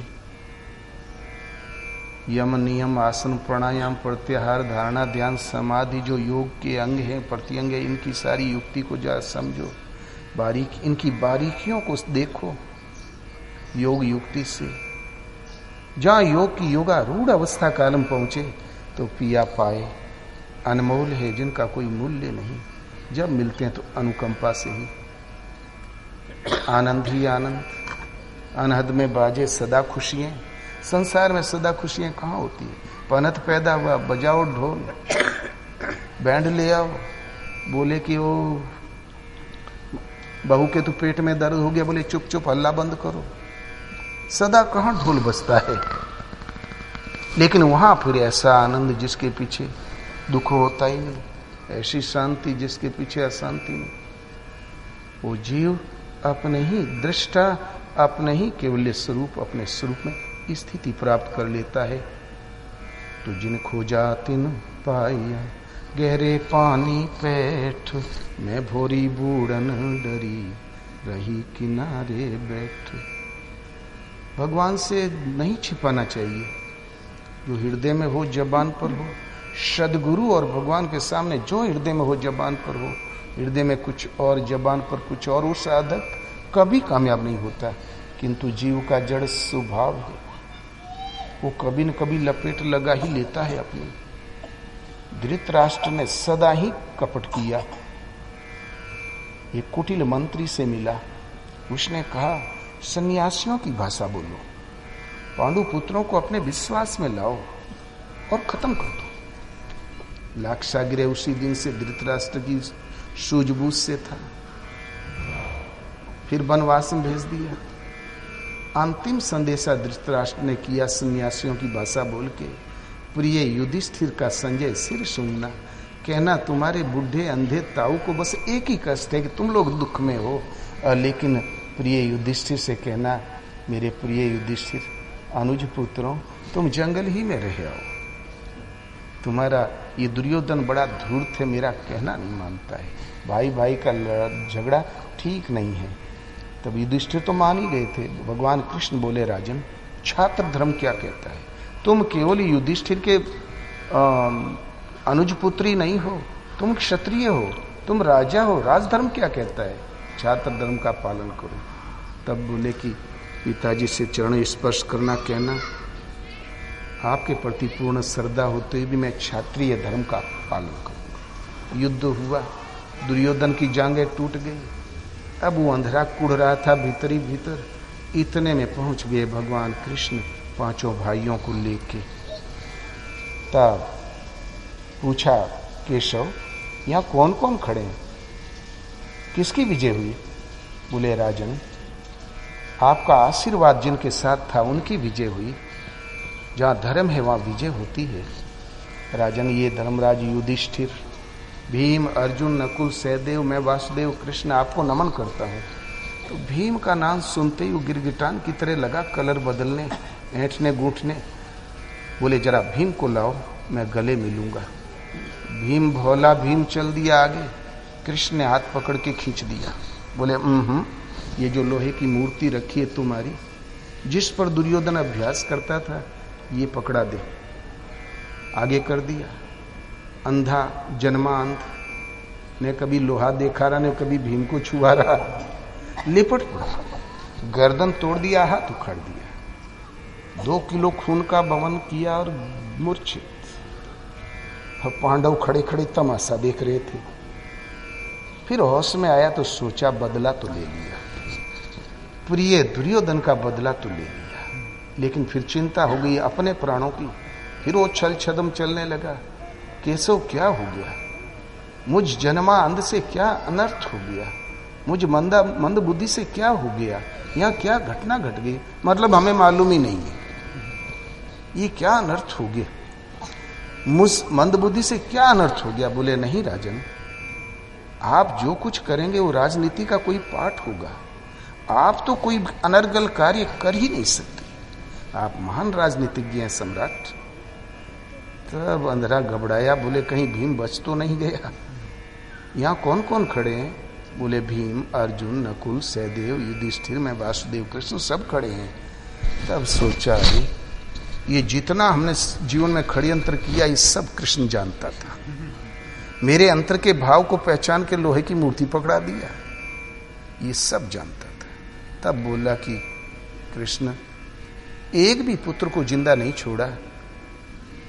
यम नियम आसन प्राणायाम प्रत्याहार धारणा ध्यान समाधि जो योग के अंग हैं, प्रत्यंग है, इनकी सारी युक्ति को जा समझो, बारीक इनकी बारीकियों को देखो योग युक्ति से। जहां योग की योगारूढ़ अवस्था कालम पहुंचे तो पिया पाए, अनमोल है जिनका कोई मूल्य नहीं। जब मिलते हैं तो अनुकंपा से ही, आनंद ही आनंद, अनहद में बाजे सदा खुशियां। संसार में सदा खुशियां कहाँ होती है? पनत पैदा हुआ, बजाओ ढोल, बैंड ले आओ, बोले कि वो बहू के तो पेट में दर्द हो गया, बोले चुप चुप हल्ला बंद करो। सदा कहाँ ढोल बजता है? लेकिन वहां फिर ऐसा आनंद जिसके पीछे दुख होता ही नहीं, ऐसी शांति जिसके पीछे अशांति नहीं। वो जीव अपने ही दृष्टा, अपने ही केवल स्वरूप, अपने स्वरूप में स्थिति प्राप्त कर लेता है। तो जिन खोजा तिन पाया, गहरे पानी पैठ, मैं भोरी बूढ़न डरी, रही किनारे बैठ। भगवान से नहीं छिपाना चाहिए, जो हृदय में हो जबान पर हो। सदगुरु और भगवान के सामने जो हृदय में हो जबान पर हो, हृदय में कुछ और जबान पर कुछ और, वो साधक कभी कामयाब नहीं होता। किंतु जीव का जड़ स्वभाव है, वो कभी न कभी लपेट लगा ही लेता है अपनी। धृतराष्ट्र ने सदा ही कपट किया। एक कुटिल मंत्री से मिला, उसने कहा सन्यासियों की भाषा बोलो, पांडु पुत्रों को अपने विश्वास में लाओ और खत्म कर दो। लाक्षागृह उसी दिन से धृतराष्ट्र की सूझबूझ से था। फिर वनवास में भेज दिया। अंतिम संदेशा धृतराष्ट्र ने किया सन्यासियों की भाषा बोल के, प्रिय युधिष्ठिर का संजय सिर सूंघना, कहना तुम्हारे बूढ़े अंधे ताऊ को बस एक ही कष्ट है कि तुम लोग दुख में हो, लेकिन प्रिय युधिष्ठिर से कहना, मेरे प्रिय युधिष्ठिर अनुज पुत्रों, तुम जंगल ही में रह आओ। तुम्हारा ये दुर्योधन बड़ा धूर्त है, मेरा कहना नहीं मानता है, भाई भाई का झगड़ा ठीक नहीं है। तब युधिष्ठिर तो मान ही गए थे। भगवान कृष्ण बोले, राजन छात्र धर्म क्या कहता है? तुम केवल युधिष्ठिर के अनुज पुत्री नहीं हो, तुम क्षत्रिय हो, तुम राजा हो, राजधर्म क्या कहता है? छात्र धर्म का पालन करो। तब बोले कि पिताजी से चरण स्पर्श करना, कहना आपके प्रति पूर्ण श्रद्धा होते हुए भी मैं क्षत्रिय धर्म का पालन करूंगा। युद्ध हुआ, दुर्योधन की जांघें टूट गई। अब वो अंधेरा कुड़ रहा था भीतर ही भीतर। इतने में पहुंच गए भगवान कृष्ण पांचों भाइयों को लेके। तब पूछा, केशव यहाँ कौन कौन खड़े हैं, किसकी विजय हुई? बोले, राजन आपका आशीर्वाद जिनके साथ था उनकी विजय हुई। जहां धर्म है वहां विजय होती है। राजन ये धर्मराज युधिष्ठिर, भीम, अर्जुन, नकुल, सहदेव, मैं वासुदेव कृष्ण आपको नमन करता हूं। तो भीम का नाम सुनते ही वो गिरगिटान की तरह लगा कलर बदलने, ऐंठने गूंठने। बोले, जरा भीम को लाओ, मैं गले मिलूंगा। भीम भोला, भीम चल दिया आगे। कृष्ण ने हाथ पकड़ के खींच दिया। बोले, ये जो लोहे की मूर्ति रखी है तुम्हारी, जिस पर दुर्योधन अभ्यास करता था, ये पकड़ा दे। आगे कर दिया। अंधा जन्मा अंध, ने कभी लोहा देखा रहा, ने कभी भीम को छुआ रहा, लिपट पड़ा, गर्दन तोड़ दिया, हाथ उखाड़ दिया, 2 किलो खून का बवन किया और मूर्छित। पांडव खड़े खड़े तमाशा देख रहे थे। फिर होश में आया तो सोचा बदला तो ले लिया, प्रिय दुर्योधन का बदला तो ले लिया। लेकिन फिर चिंता हो गई अपने प्राणों की। फिर वो छल छदम चलने लगा। केशव क्या हो गया? मुझ जन्मा अंध से क्या अनर्थ हो गया? मुझ मंद बुद्धि से क्या हो गया? यहाँ क्या घटना घट गई? मतलब हमें मालूम ही नहीं है ये क्या अनर्थ हो गया, मुझ मंद बुद्धि से क्या अनर्थ हो गया? बोले, नहीं राजन, आप जो कुछ करेंगे वो राजनीति का कोई पाठ होगा। आप तो कोई अनर्गल कार्य कर ही नहीं सकते, आप महान राजनीतिज्ञ हैं, सम्राट। तब अंधरा घबराया। बोले, कहीं भीम बच तो नहीं गया? यहाँ कौन कौन खड़े हैं? बोले, भीम, अर्जुन, नकुल, सहदेव, युधिष्ठिर, मैं वासुदेव कृष्ण सब खड़े हैं। तब सोचा, ये जितना हमने जीवन में षड्यंत्र किया ये सब कृष्ण जानता था। मेरे अंतर के भाव को पहचान के लोहे की मूर्ति पकड़ा दिया, ये सब जानता था। तब बोला कि कृष्ण, एक भी पुत्र को जिंदा नहीं छोड़ा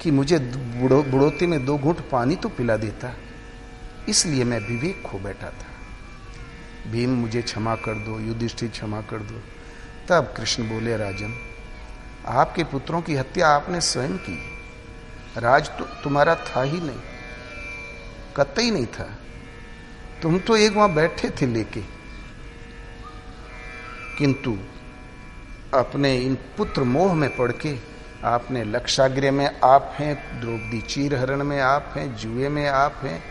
कि मुझे बुढ़ोती में 2 घूंट पानी तो पिला देता, इसलिए मैं विवेक खो बैठा था। भीम मुझे क्षमा कर दो, युधिष्ठिर क्षमा कर दो। तब कृष्ण बोले, राजन, आपके पुत्रों की हत्या आपने स्वयं की, राज तो तुम्हारा था ही नहीं, कतई नहीं था। तुम तो एक वहां बैठे थे लेके, किंतु अपने इन पुत्र मोह में पड़ के आपने लक्षागृह में आप हैं, द्रौपदी चीरहरण में आप हैं, जुए में आप हैं,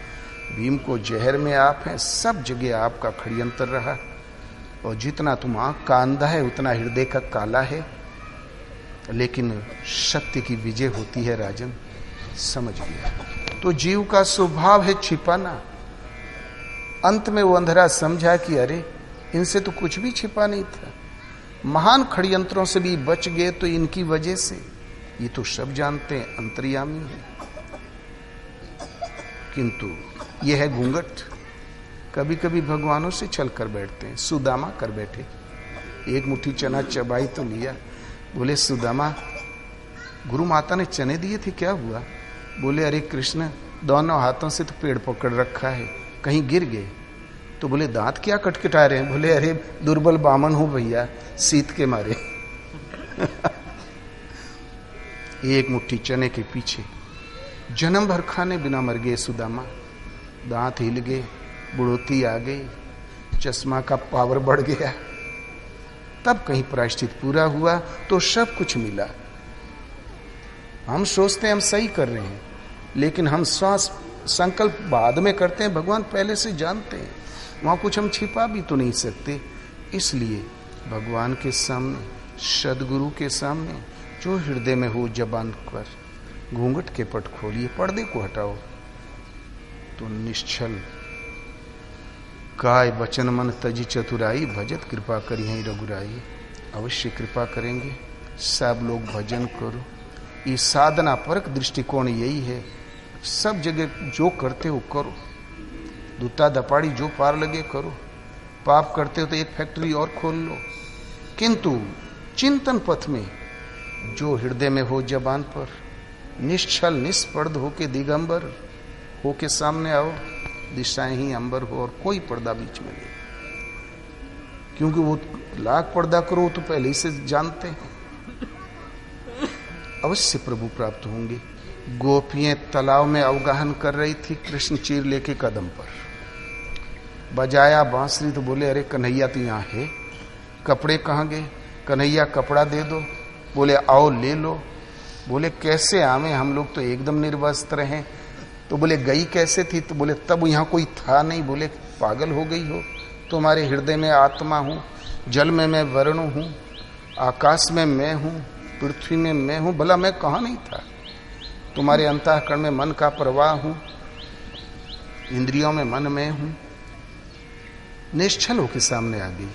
भीम को जहर में आप हैं, सब जगह आपका षड्यंत्र रहा। और जितना तुम आंख का अंधा है उतना हृदय का काला है। लेकिन सत्य की विजय होती है राजन, समझ गया। तो जीव का स्वभाव है छिपाना। अंत में वो अंधेरा समझा कि अरे इनसे तो कुछ भी छिपा नहीं था, महान षड्यंत्रों से भी बच गए तो इनकी वजह से। ये तो सब जानते हैं अंतर्यामी है, किंतु यह है घूंघट। कभी कभी भगवानों से चल कर बैठते हैं। सुदामा कर बैठे, एक मुट्ठी चना चबाई तो लिया। बोले, सुदामा गुरु माता ने चने दिए थे, क्या हुआ? बोले, अरे कृष्ण, दोनों हाथों से तो पेड़ पकड़ रखा है, कहीं गिर गए। तो बोले, दांत क्या कटकटा रहे हैं? बोले, अरे दुर्बल बामन हूं भैया, शीत के मारे। एक मुट्ठी चने के पीछे जन्म भर खाने बिना मर गए सुदामा। दांत हिल गए, बुढ़ोती आ गई, चश्मा का पावर बढ़ गया। तब कहीं प्रायश्चित पूरा हुआ तो सब कुछ मिला। हम सोचते हैं हम सही कर रहे हैं, लेकिन हम श्वास संकल्प बाद में करते हैं, भगवान पहले से जानते हैं। वहां कुछ हम छिपा भी तो नहीं सकते। इसलिए भगवान के सामने, सदगुरु के सामने, जो हृदय में हो जबान पर, घूंघट के पट खोलिए, पर्दे को हटाओ, तो निश्चल काय वचन मन तजी चतुराई, भजत कृपा करी है रघुराई। अवश्य कृपा करेंगे। सब लोग भजन करो। ये साधना परक दृष्टिकोण यही है। सब जगह जो करते हो करो, दूता दपाड़ी जो पार लगे करो। पाप करते हो तो एक फैक्ट्री और खोल लो, किंतु चिंतन पथ में जो हृदय में हो जबान पर, निश्चल निस्पर्ध होके दिगंबर होके सामने आओ। दिशाएं ही अंबर हो और कोई पर्दा बीच में नहीं, क्योंकि वो लाख पर्दा करो तो पहले ही से जानते हैं। अवश्य प्रभु प्राप्त होंगे। गोपियां तालाब में अवगाहन कर रही थी, कृष्ण चीर लेके कदम पर बजाया बांसुरी तो बोले, अरे कन्हैया तो यहाँ है, कपड़े कहाँ गए? कन्हैया कपड़ा दे दो। बोले, आओ ले लो। बोले, कैसे आवे, हम लोग तो एकदम निर्वस्त्र हैं। तो बोले, गई कैसे थी? तो बोले, तब यहाँ कोई था नहीं। बोले, पागल हो गई हो? तुम्हारे हृदय में आत्मा हूँ, जल में मैं वरुण हूँ, आकाश में मैं हूँ, पृथ्वी में मैं हूँ। भला मैं कहाँ नहीं था? तुम्हारे अंतःकरण में मन का प्रवाह हूँ, इंद्रियों में मन में हूँ। निश्चल होके सामने आ गई।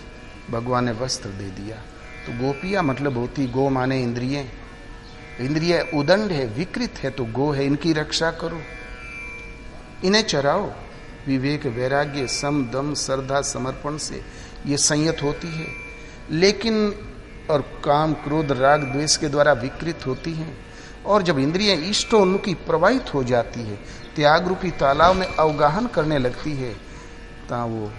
भगवान ने वस्त्र दे दिया। तो गोपिया मतलब होती, गो माने इंद्रिय। इंद्रिय उदंड है, विकृत है, तो गो है, इनकी रक्षा करो, इन्हें चराओ। विवेक, वैराग्य, सम, दम, श्रद्धा, समर्पण से ये संयत होती है। लेकिन और काम, क्रोध, राग, द्वेष के द्वारा विकृत होती हैं। और जब इंद्रियां इष्टोन्मुखी प्रवाहित हो जाती है, त्याग रूपी तालाब में अवगाहन करने लगती है, ता वो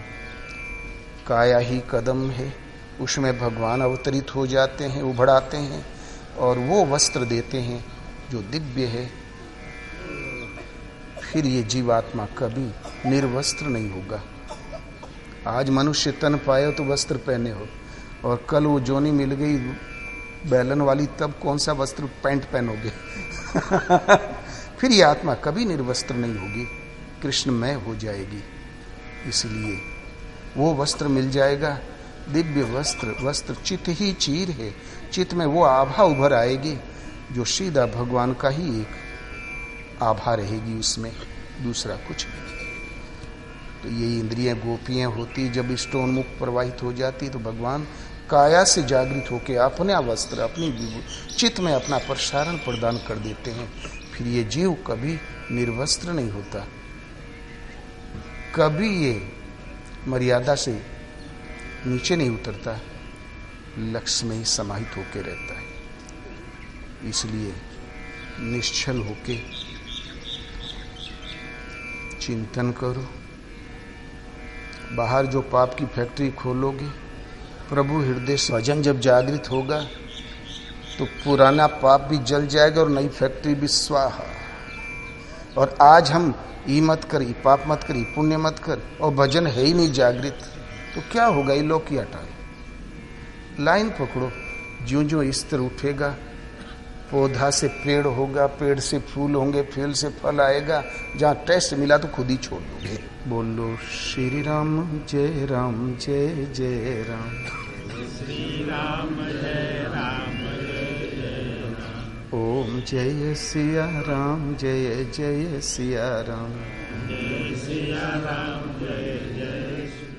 काया ही कदम है, उसमें भगवान अवतरित हो जाते हैं, उभराते हैं और वो वस्त्र देते हैं जो दिव्य है। फिर ये जीवात्मा कभी निर्वस्त्र नहीं होगा। आज मनुष्य तन पाए तो वस्त्र पहने हो, और कल वो जोनी मिल गई बैलन वाली, तब कौन सा वस्त्र पैंट पहनोगे? फिर ये आत्मा कभी निर्वस्त्र नहीं होगी, कृष्णमय हो जाएगी। इसलिए वो वस्त्र मिल जाएगा, दिव्य वस्त्र। वस्त्र चित ही चीर है, चित में वो आभा उभर आएगी जो सीधा भगवान का ही एक आभा रहेगी, उसमें दूसरा कुछ नहीं। तो ये इंद्रियां गोपियां होती, जब इष्टोन्मुख प्रवाहित हो जाती तो भगवान काया से जागृत होकर अपने वस्त्र, अपनी चित्त में अपना प्रसारण प्रदान कर देते हैं। फिर ये जीव कभी निर्वस्त्र नहीं होता, कभी ये मर्यादा से नीचे नहीं उतरता, लक्ष्य में ही समाहित होकर रहता है। इसलिए निश्चल होके चिंतन करो, बाहर जो पाप की फैक्ट्री खोलोगे, प्रभु हृदय स्वजन जब जागृत होगा तो पुराना पाप भी जल जाएगा और नई फैक्ट्री भी स्वाहा। और आज हम ई मत कर, ई पाप मत कर, ई पुण्य मत कर, और भजन है ही नहीं जागृत, तो क्या होगा? ये लोग क्या हटाए। लाइन पकड़ो, ज्यों ज्यों स्तर उठेगा, पौधा से पेड़ होगा, पेड़ से फूल होंगे, फूल से फल आएगा, जहाँ टेस्ट मिला तो खुद ही छोड़ दोगे। बोलो श्री राम जय राम जय जय राम, श्री राम जय राम जय जय राम। ओम जय सिया राम जय जय सिया राम, जय सिया राम जय जय